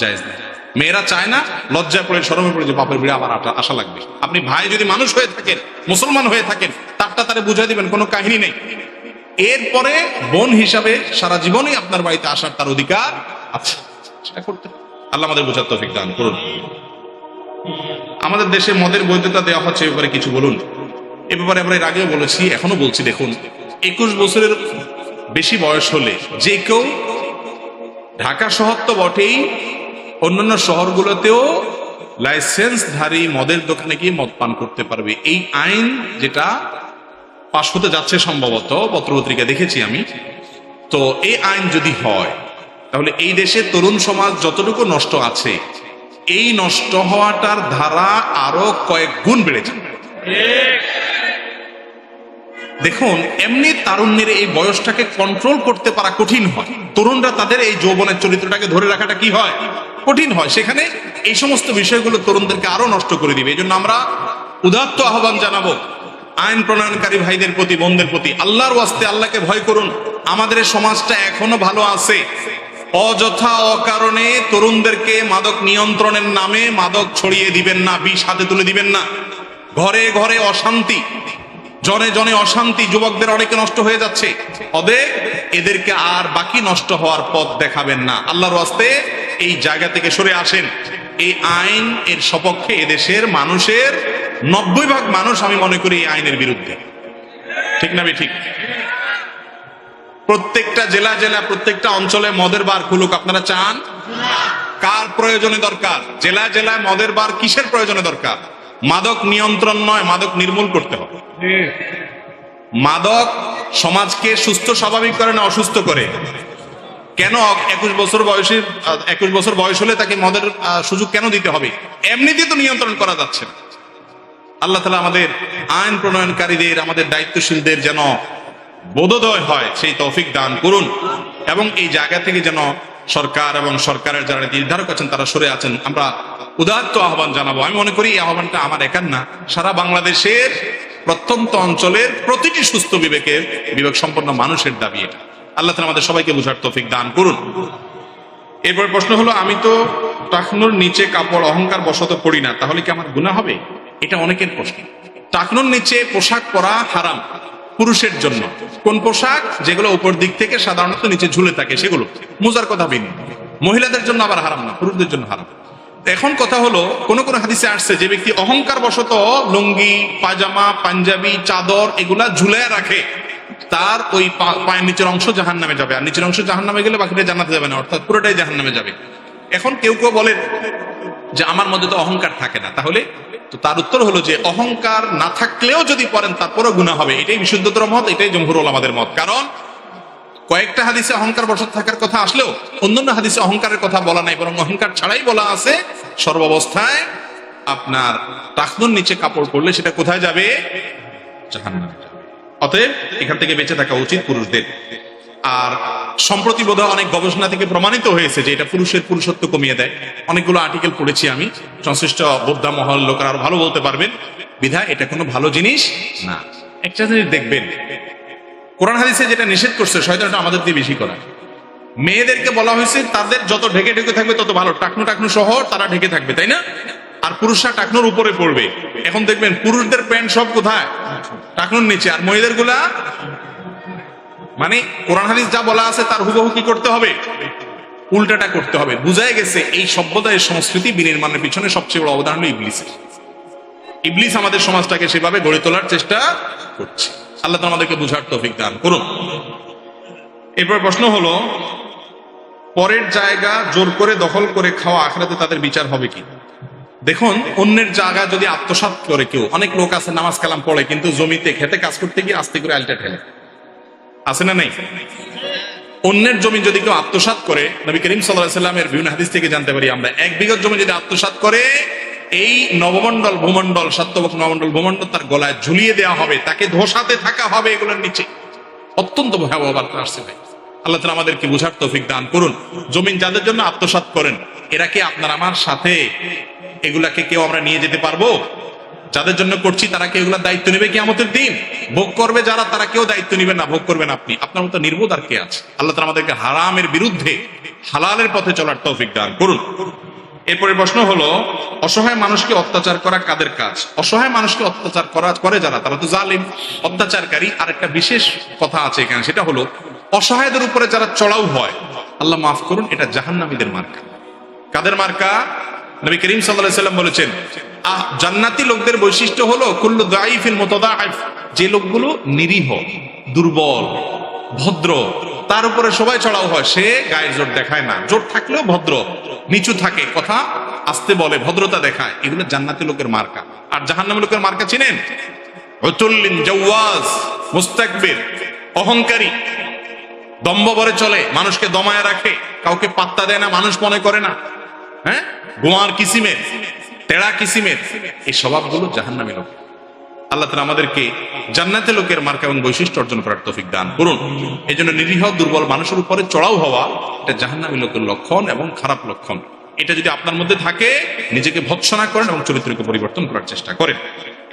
জায়েজ না। মেয়েরা চায় না, লজ্জায় পড়ে, শরমে পড়ে যে বাপের বিয়ে আবার আশা লাগবে। আপনি ভাই যদি মানুষ হয়ে থাকেন, মুসলমান হয়ে থাকেন, তারে বুঝাই দিবেন, কোনো কাহিনী নেই। এরপরে বোন হিসাবে সারা জীবনই আপনার বাড়িতে আসার তার অধিকার আছে, সেটা করতে। আল্লাহ আমাদের বোঝার তৌফিক দান করুন। আমাদের দেশে মদের বৈধতা দেওয়া হচ্ছে, এ ব্যাপারে কিছু বলুন। এ ব্যাপারে আমরা এর আগেও বলেছি, এখনো বলছি। দেখুন, 21 বছরের বেশি বয়স হলে যে কেউ, ঢাকা শহর তো বটেই, অন্যান্য শহরগুলোতেও লাইসেন্সধারী মদের দোকানে গিয়ে মদ পান করতে পারবে। এই আইন যেটা পাশ হতে যাচ্ছে সম্ভবত, পত্রপত্রিকা দেখেছি আমি, তো এই আইন যদি হয়, তাহলে এই দেশে তরুণ সমাজ যতটুকু নষ্ট আছে, এই নষ্ট হওয়াটার ধারা আরো কয়েক গুণ বেড়ে যাবে। দেখুন, এমনি তারুণ্যের এই বয়সটাকে কন্ট্রোল করতে পারা কঠিন হয়। তরুণরা তাদের এই যৌবনের চরিত্রটাকে ধরে রাখাটা কি হয়? কঠিন হয়। সেখানে এই সমস্ত বিষয়গুলো তরুণদেরকে আরো নষ্ট করে দিবে। এই জন্য আমরা উদাত্ত আহ্বান জানাবো আইন প্রণয়নকারী ভাইদের প্রতি, বোনদের প্রতি, আল্লাহর ওয়াস্তে আল্লাহকে ভয় করুন। আমাদের সমাজটা এখনো ভালো আছে। অযথা অকারণে তরুণদেরকে মাদক নিয়ন্ত্রণের নামে মাদক ছড়িয়ে দিবেন না, বিষ হাতে তুলে দিবেন না। ঘরে ঘরে অশান্তি, জনে জনে অশান্তি, যুবকদের অনেকে নষ্ট হয়ে যাচ্ছে। এদেরকে আর বাকি নষ্ট হওয়ার পথ দেখাবেন না। আল্লাহর ওয়াস্তে এই জায়গা থেকে সরে আসেন। এই আইন এর সপক্ষে এদেশের মানুষের 90% মানুষ, আমি মনে করি, এই আইনের বিরুদ্ধে। ঠিক না? ঠিক। প্রত্যেকটা জেলা প্রত্যেকটা অঞ্চলে মদের বার খুলুক। আপনারা চান? কার প্রয়োজনে দরকার? জেলায় জেলায় মদের বার কিসের প্রয়োজনে দরকার? মাদক নিয়ন্ত্রণ নয়, মাদক নির্মূল করতে হবে। মাদক সমাজকে সুস্থ স্বাভাবিক করে না অসুস্থ করে? কেন 21 বছর বয়স হলে তাকে মদের সুযোগ কেন দিতে হবে? এমনিতেই তো নিয়ন্ত্রণ করা যাচ্ছে না। আল্লাহ তাআলা আমাদের আইন প্রণয়নকারীদের, আমাদের দায়িত্বশীলদের যেন বোধোদয় হয়, সেই তৌফিক দান করুন। এবং এই জায়গা থেকে যেন সরকার এবং সরকারের যারা নির্ধারক আছেন তারা সরে আছেন, আমরা উদাত্ত আহ্বান জানাবো। আমি মনে করি এই আহ্বানটা আমার একার না, সারা বাংলাদেশের প্রত্যন্ত অঞ্চলের প্রতিটি সুস্থ বিবেক সম্পন্ন মানুষের দাবি এটা। আল্লাহ তাআলা আমাদের সবাইকে বুঝার তৌফিক দান করুন। এরপর প্রশ্ন হলো, আমি তো টাকনুর নিচে কাপড় অহংকার বশত পড়ি না, তাহলে কি আমার গুনাহ হবে? এটা অনেকের প্রশ্ন। টাকনুর নিচে পোশাক পরা হারাম পুরুষের জন্য। কোন পোশাক? যেগুলো উপর দিক থেকে সাধারণত নিচে ঝুলে থাকে, সেগুলো। মোজার কথা ভিন্ন। মহিলাদের জন্য আবার হারাম না, পুরুষদের জন্য হারাম। এখন কথা হলো, কোন কোন হাদিসে আসছে যে ব্যক্তি অহংকার বশত লুঙ্গি, পাজামা, পাঞ্জাবি, চাদর এগুলা ঝুলায় রাখে, তার ওই পায়ের নিচের অংশ জাহান্নামে যাবে, আর নিচের অংশ জাহান্নামে গেলে বাকিটা জান্নাতে যাবে না, অর্থাৎ পুরোটাই জাহান্নামে যাবে। এখন কেউ কেউ বলে যে আমার মধ্যে তো অহংকার থাকে না, তাহলে তো তার উত্তর হলো যে অহংকার না থাকলেও যদি পড়েন তারপরেও গুনাহ হবে। এটাই বিশুদ্ধতর মত, এটাই জমহুর উলামাদের মত। কারণ কয়েকটা হাদিসে অহংকার বশত থাকার কথা আসলেও অন্যান্য হাদিসে অহংকারের কথা বলা নাই, বরং অহংকার ছাড়াই বলা আছে সর্বাবস্থায় আপনার টাকনুর নিচে কাপড় পরলে সেটা কোথায় যাবে? জাহান্নামে যাবে। অতএব এখান থেকে বেঁচে থাকা উচিত পুরুষদের। আর সম্প্রতি বোধহয় অনেক গবেষণা থেকে প্রমাণিত হয়েছে যে এটা পুরুষের পুরুষত্ব কমিয়ে দেয়। অনেকগুলো আর্টিকেল পড়েছি আমি, সংশ্লিষ্ট বোদ্ধা মহল লোকেরা আরো ভালো বলতে পারবেন। বিধায় এটা কোনো ভালো জিনিস না। একটা জিনিস দেখবেন, কোরআন হাদিসে যেটা নিষেধ করছে শয়তানটা আমাদের দিয়ে বেশি করা। মেয়েদেরকে বলা হয়েছে তাদের যত ঢেকে ঢেকে থাকবে তত ভালো, টাকনু টাকনু সহ তারা ঢেকে থাকবে, তাই না? আর পুরুষরা টাকনুর উপরে পড়বে। এখন দেখবেন পুরুষদের প্যান্ট সব কোথায়? টাকনুর নিচে, আর মহিলাদের গুলা মানে কোরআন হাদিস যা বলা আছে তার হুবহু কি করতে হবে? উল্টাটা করতে হবে। বুঝাই গেছে এই সভ্যতা, এই সংস্কৃতি বিনির্মাণের পিছনে সবচেয়ে বড় অবদান হলো ইবলিসের। ইবলিস আমাদের সমাজটাকে সেভাবে গড়ে তোলার চেষ্টা করছে। আল্লাহ তাআলা আমাদেরকে বুঝার তৌফিক দান করুন। এরপর প্রশ্ন হলো, পরের জায়গা জোর করে দখল করে খাওয়া আখিরাতে তাদের বিচার হবে কি? দেখুন, অন্যের জায়গা যদি আত্মসাৎ করে কেউ, অনেক লোক আছে নামাজ কালাম পড়ে কিন্তু জমিতে খেতে কাজ করতে গিয়ে আস্তে করে আলটা ঠেলে, আছে না নাই? অন্যের জমি যদি কেউ আত্মসাৎ করে, নবী করিম সাল্লাল্লাহু আলাইহি ওয়াসাল্লামের বিভিন্ন হাদিস থেকে জানতে পারি আমরা, 1 বিঘা জমি যদি আত্মসাৎ করে, এই নবমণ্ডল ভূমণ্ডল, সাতবক নবমণ্ডল ভূমণ্ডল তার গলায় ঝুলিয়ে দেওয়া হবে, তাকে ধোসাতে থাকা হবে এগুলোর নিচে। অত্যন্ত ভয়াবহ বার্তা আসছে ভাই। আল্লাহ তাআলা আমাদেরকে বুঝার তৌফিক দান করুন। জমিন যাদের জন্য আত্মসাৎ করেন, এরা কি আপনার আমার সাথে এগুলাকে কেউ আমরা নিয়ে যেতে পারবো? যাদের জন্য করছি তারা কি এগুলা দায়িত্ব নেবে কিয়ামতের দিন? ভোগ করবে যারা, তারা কেউ দায়িত্ব নেবেন না, ভোগ করবেন আপনি। আপনার মতো নির্বোধ আর কে আছে? আল্লাহ তাআলা আমাদেরকে হারামের বিরুদ্ধে হালালের পথে চলার তৌফিক দান করুন। এরপরে প্রশ্ন হলো, অসহায় মানুষকে অত্যাচার করা কাদের কাজ? অসহায় মানুষকে অত্যাচার করে যারা, তারা তো জালিম, অত্যাচারকারী। আর একটা বিশেষ কথা আছে এখানে, সেটা হলো অসহায়দের উপরে যারা চড়াও হয়, আল্লাহ মাফ করুন, এটা জাহান্নামীদের মার্কা। কাদের মার্কা? নবী করিম সাল্লাল্লাহু আলাইহি ওয়াসাল্লাম বলেছেন, জান্নাতি লোকদের বৈশিষ্ট্য হলো কুল্লু দাঈফিন মুতাদাঈফ, যে লোকগুলো নিরীহ, দুর্বল, ভদ্র, তার উপরে সবাই চড়াও হয়, সে গায়ের জোর দেখায় না, জোর থাকলেও ভদ্র, নিচু থাকে, কথা আস্তে বলে, ভদ্রতা দেখায়, এগুলো জান্নাতি লোকের মার্কা। আর জাহান্নামী লোকের মার্কা চিনেন? উতুল্লিন জাওয়াজ, মুস্তাকবির, অহংকারী, দম্ভ ভরে চলে, মানুষকে দমায় রাখে, কাউকে পাত্তা দেয় না, মানুষ মনে করে না, হ্যাঁ, গোয়ার কিসিমের, তেড়া কিসিমের, এই স্বভাবগুলো জাহান্নামী লোক। আল্লাহ তাআলা আমাদেরকে জান্নাতের লোকের মার্কা এবং বৈশিষ্ট্য অর্জন করার তৌফিক দান করুন। এই জন্য নিরীহ দুর্বল মানুষের উপরে চড়াও হওয়া, এটা জাহান্নামী লোকের লক্ষণ এবং খারাপ লক্ষণ। এটা যদি আপনার মধ্যে থাকে, নিজেকে ভৎসনা করেন এবং চরিত্রকে পরিবর্তন করার চেষ্টা করেন।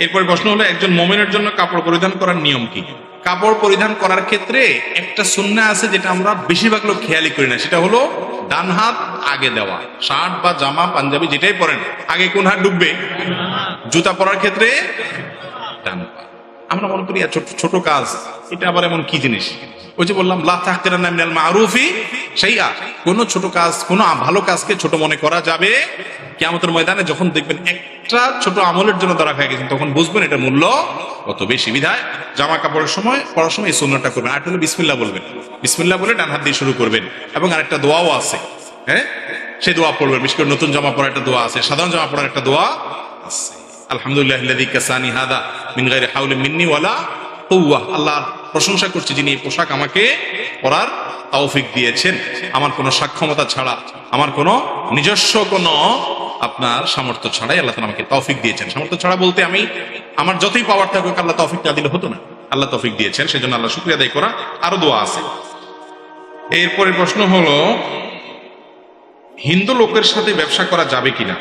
এরপর প্রশ্ন হলো, একজন মুমিনের জন্য কাপড় পরিধান করার নিয়ম কি? কাপড় পরিধান করার ক্ষেত্রে একটা সুন্নাহ আছে যেটা আমরা বেশিরভাগ লোক খেয়ালই করি না, সেটা হলো ডান হাত আগে দেওয়া। শার্ট বা জামা পাঞ্জাবি যেটাই পরেন, আগে কোন হাত ডুববে? জুতা পরার ক্ষেত্রে ডান পা। আমরা মনে করি ছোট ছোট কাজ, এটা আবার এমন কি জিনিস? ওই যে বললাম, লা তাহকিরান্না মিনাল মারুফি শাইআ, কোন ছোট কাজ, কোন ভালো কাজকে ছোট মনে করা যাবে। কিয়ামতের ময়দানে যখন দেখবেন একটা ছোট আমলের জন্য ধরা খায় গেছেন, তখন বুঝবেন এটা মূল্য কত বেশি। বিধায় জামা কাপড়ের সময়, পড়ার সময় এই সুন্নাহটা করবেন। আর হলো বিসমিল্লাহ বলবেন, বিসমিল্লাহ বলে ডান হাত দিয়ে শুরু করবেন। এবং আরেকটা দোয়াও আছে, হ্যাঁ, সেই দোয়া পড়বেন। বিশেষ করে নতুন জামা পরার একটা দোয়া আছে, সাধারণ জামা পরার একটা দোয়া আছে, আলহামদুলিল্লাহিল্লাযী কাসানি হাদা মিন গায়রি হাওলিন মিন্নি ওয়ালা কুওয়া। আল্লাহর প্রশংসা করছি যিনি এই পোশাক আমাকে পরার তৌফিক দিয়েছেন, আমার কোনো সক্ষমতা ছাড়া, আমার কোনো নিজস্ব কোনো আপনার সামর্থ্য ছাড়াই আল্লাহ তাআলা আমাকে তৌফিক দিয়েছেন। সামর্থ্য ছাড়া বলতে আমি আমার যতই পাওয়ার থাকুক, আল্লাহ তৌফিক না দিলে হতো না। আল্লাহ তৌফিক দিয়েছেন, সেজন্য আল্লাহ শুকরিয়া আদায় করা। আরো দোয়া আছে। এরপরে প্রশ্ন হলো, হিন্দু লোকের সাথে ব্যবসা করা যাবে কিনা?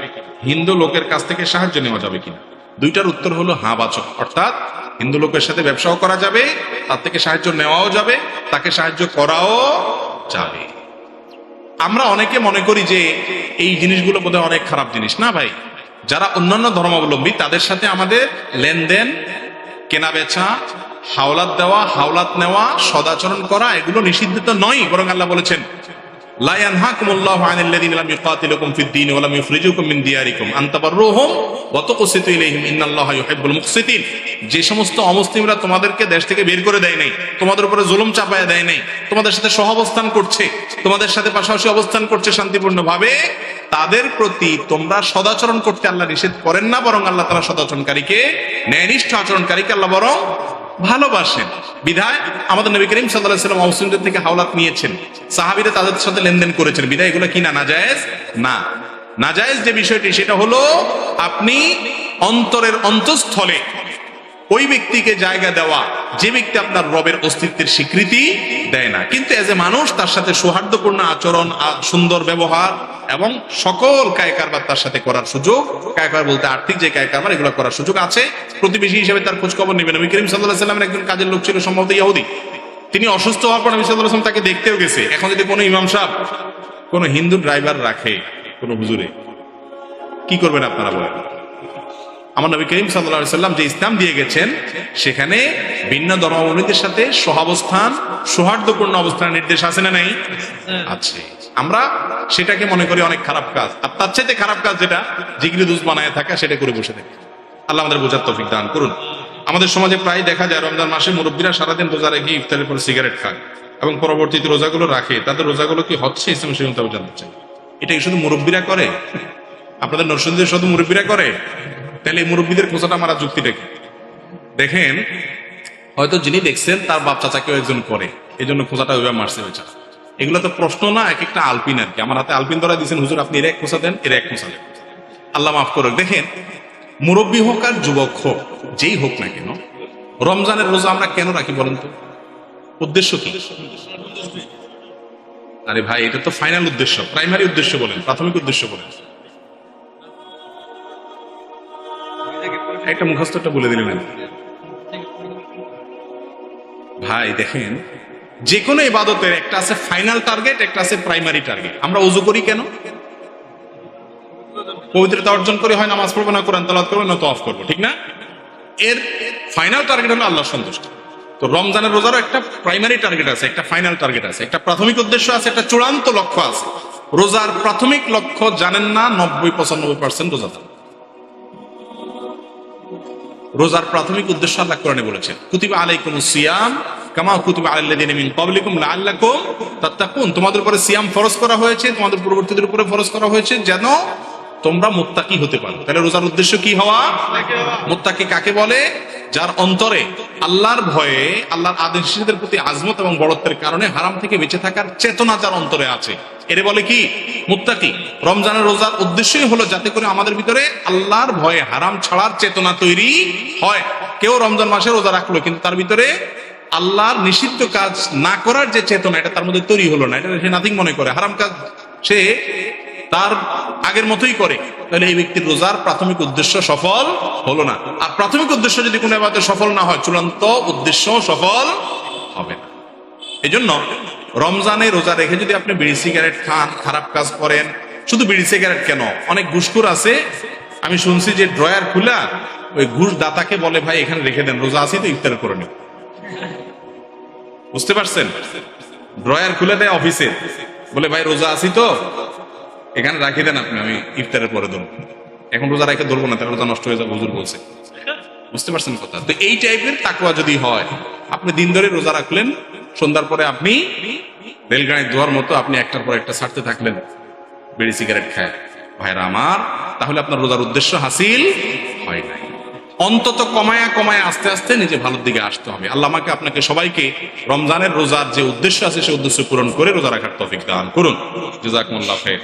হিন্দু লোকের কাছ থেকে সাহায্য নেওয়া যাবে কিনা? দুইটার উত্তর হলো হ্যাঁ বাচক। অর্থাৎ হিন্দু লোকের সাথে ব্যবসাও করা যাবে, তার থেকে সাহায্য নেওয়াও যাবে, তাকে সাহায্য করাও যাবে। আমরা অনেকে মনে করি যে এই জিনিসগুলো বোধহয় অনেক খারাপ জিনিস। না ভাই, যারা অন্যান্য ধর্মাবলম্বী তাদের সাথে আমাদের লেনদেন, কেনা বেচা, হাওলাত দেওয়া, হাওলাত নেওয়া, সদাচরণ করা, এগুলো নিষিদ্ধ তো নয়, বরং আল্লাহ বলেছেন লা ইয়ানহাকুমুল্লাহু আনিল লাযিনা লাম ইউকাতিলুকুম ফিদ-দীন ওয়া লাম ইখরিজুকুম মিন দিয়ারিকুম আন তাবাররুহুম ওয়া তুকসিতু ইলাইহিম ইন্নাল্লাহা ইউহিব্বুল মুকসিতিন। যে সমস্ত অমুসলিমরা তোমাদেরকে দেশ থেকে বের করে দেয় নাই, তোমাদের উপরে জুলুম চাপায়া দেয় নাই, তোমাদের সাথে সহাবস্থান করছে, তোমাদের সাথে পাশাপাশি অবস্থান করছে শান্তিপূর্ণভাবে, তাদের প্রতি তোমরা সদাচরণ করতে আল্লাহ নিষেধ করেন না, বরং আল্লাহ তাআলা সদাচরণকারীকে, ন্যায়নিষ্ঠ আচরণকারীকে আল্লাহ বরং ভালোবাসেন। বিধায় আমাদের নবী করিম সাল্লাল্লাহু আলাইহি ওয়াসাল্লাম মুসলিমদের থেকে হাওলাত নিয়েছেন, সাহাবীরা তাদের সাথে লেনদেন করেছেন। বিধায় এগুলো কি না নাজায়েজ? না। নাজায়েজ যে বিষয়টি সেটা হলো আপনি অন্তরের অন্তঃস্থলে ওই ব্যক্তিকে জায়গা দেওয়া যে ব্যক্তি আপনার রবের অস্তিত্বের স্বীকৃতি দেয় না, কিন্তু এজ এ মানুষ তার সাথে সৌহার্দ্যপূর্ণ আচরণ, সুন্দর ব্যবহার এবং সকল কায়কারবার তার সাথে করার সুযোগ, কায়কার বলতে আর্থিক যে কায়কারবার, এগুলো করার সুযোগ আছে। প্রতিবেশী হিসেবে তার খোঁজ খবর নেবেন। নবী করিম সাল্লাল্লাহু আলাইহি ওয়াসাল্লামের একজন কাজের লোক ছিল সম্ভবত ইহুদি, তিনি অসুস্থ হওয়ার পর নবী সাল্লাল্লাহু আলাইহি ওয়াসাল্লাম তাকে দেখতেও গেছে। এখন যদি কোনো ইমাম সাহেব কোনো হিন্দু ড্রাইভার রাখে কোনো হুজুরে, কি করবেন আপনারা বলেন? আমার নবী করিম সাল্লাল্লাহু আলাইহি ওয়াসাল্লাম যে ইসলাম দিয়ে গেছেন সেখানে ভিন্ন ধর্মাবলম্বীদের সাথে সহাবস্থান, সৌহার্দ্যপূর্ণ অবস্থানের নির্দেশ আছে না নাই? আছে। আমরা সেটাকে মনে করি অনেক খারাপ কাজ, আর তার চাইতে খারাপ কাজ যেটা জিগরি দুজ বানায় থাকা, সেটা করে বসে থাকে। আল্লাহ আমাদের বোঝার তৌফিক দান করুন। আমাদের সমাজে প্রায় দেখা যায় রমজান মাসে মুরব্বীরা সারাদিন রোজা রেখে ইফতারের পর সিগারেট খায় এবং পরবর্তীতে রোজাগুলো রাখে। তাদের রোজাগুলো কি হচ্ছে ইসলাম সেরকম জানতে চাই। এটা কি শুধু মুরব্বীরা করে? আপনাদের নরসিংদীর শুধু মুরব্বীরা করে? তাহলে এই মুরব্বীদের খোঁচাটা মারা যুক্তিটা কি? দেখেন, হয়তো যিনি দেখছেন তার বাপ চাচা কেউ একজন করে, এই জন্য খোঁচাটা ওইভাবে মারছে বেচারা। এগুলো তো প্রশ্ন না, এক একটা আলপিন আর কি। আমার হাতে আলপিন ধরা দিয়েছেন, হুজুর আপনি এর এক খোঁচা দেন, এর এক খোঁচা দেন, আল্লাহ মাফ করুক। দেখেন, মুরব্বী হোক আর যুবক হোক, যেই হোক না কেন, রমজানের রোজা আমরা কেন রাখি বলেন তো? উদ্দেশ্য কি? আরে ভাই, এটা তো ফাইনাল উদ্দেশ্য, প্রাইমারি উদ্দেশ্য বলেন, প্রাথমিক উদ্দেশ্য বলেন। একটা মুখস্থটা বলে দিলেন ভাই। দেখেন, যে কোনো ইবাদতের একটা আছে ফাইনাল টার্গেট, একটা আছে প্রাইমারি টার্গেট। আমরা ওযু করি কেন? পবিত্রতা অর্জন করি, হয় নামাজ পড়বো, না কোরআন তেলাওয়াত করবো, না তওয়াফ করবো, ঠিক না? এর ফাইনাল টার্গেট হলো আল্লাহর সন্তুষ্টি। তো রমজানের রোজারও একটা প্রাইমারি টার্গেট আছে, একটা ফাইনাল টার্গেট আছে, একটা প্রাথমিক উদ্দেশ্য আছে, একটা চূড়ান্ত লক্ষ্য আছে। রোজার প্রাথমিক লক্ষ্য জানেন না 90-95% রোজাদার। রোজার প্রাথমিক উদ্দেশ্য আল্লাহ কোরআনে বলেছেন, কুতিবা আলাইকুমুস সিয়াম কামা কুতিবা আলাল লাযিনা মিন ক্বাবলিকুম লাআল্লাকুম তাত্তাকুন। তোমাদের উপরে সিয়াম ফরজ করা হয়েছে, তোমাদের পূর্ববর্তীদের উপরে ফরজ করা হয়েছে যেন তোমরা মুত্তাকি হতে পারো। তাহলে রোজার উদ্দেশ্য কি হওয়া? মুত্তাকি কাকে বলে? যার অন্তরে আল্লাহর ভয়ে, আল্লাহর আদেশ নিষেধের প্রতি আজমত এবং বড়ত্বের কারণে হারাম থেকে বেঁচে থাকার চেতনা যার অন্তরে আছে, এর বলে কি? মুত্তাকি। রমজানের রোজার উদ্দেশ্যই হলো যাতে করে আমাদের ভিতরে আল্লাহর ভয়ে হারাম ছাড়ার চেতনা তৈরি হয়। কেউ রমজান মাসে রোজা রাখলো, কিন্তু তার ভিতরে আল্লাহর নিষিদ্ধ কাজ না করার যে চেতনা, এটা তার মধ্যে তৈরি হলো না, এটা সে নাথিং মনে করে, হারাম কাজ সে তার আগের মতোই করে, তাহলে এই ব্যক্তির রোজার প্রাথমিক উদ্দেশ্য সফল হলো না। আর প্রাথমিক উদ্দেশ্য যদি কোনো ইবাদতে সফল না হয়, চূড়ান্ত উদ্দেশ্য সফল হবে না। এই জন্য রমজানে রোজা রেখে যদি আপনি বিড়ি সিগারেট খান, খারাপ কাজ করেন, শুধু বিড়ি সিগারেট কেন, অনেক ঘুষখোর আছে, আমি শুনছি যে ড্রয়ার খুলা ওই ঘুষ দাতাকে বলে, ভাই এখানে রেখে দেন, রোজা আছি তো ইফতার করে নেব। বুঝতে পারছেন? ড্রয়ার খুলে দেয় অফিসে, বলে ভাই রোজা আছি তো এখানে রাখি দেন আপনি, আমি ইফতারের পরে ধরবো। এখন রোজা রেখে ধরবো না, তাহলে রোজা নষ্ট হয়ে যাবে, হুজুর বলছে। বুঝতে পারছেন কথা? তো এই টাইপের তাকওয়া যদি হয়, আপনি দিন ধরে রোজা রাখলেন, সন্ধ্যার পরে আপনি রেলগাড়ির ধোয়ার মতো আপনি একটার পর একটা ছাড়তে থাকলেন বিড়ি সিগারেট খায়, ভাইরা আমার, তাহলে আপনার রোজার উদ্দেশ্য হাসিল হয় নাই। অন্তত কমায়া কমায়া আস্তে আস্তে নিজে ভালোর দিকে আসতে হবে। আল্লাহ আমাকে আপনাকে সবাইকে রমজানের রোজার যে উদ্দেশ্য আছে, সেই উদ্দেশ্য পূরণ করে রোজা রাখার তৌফিক দান করুন। জাযাকুমুল্লাহ খাইর।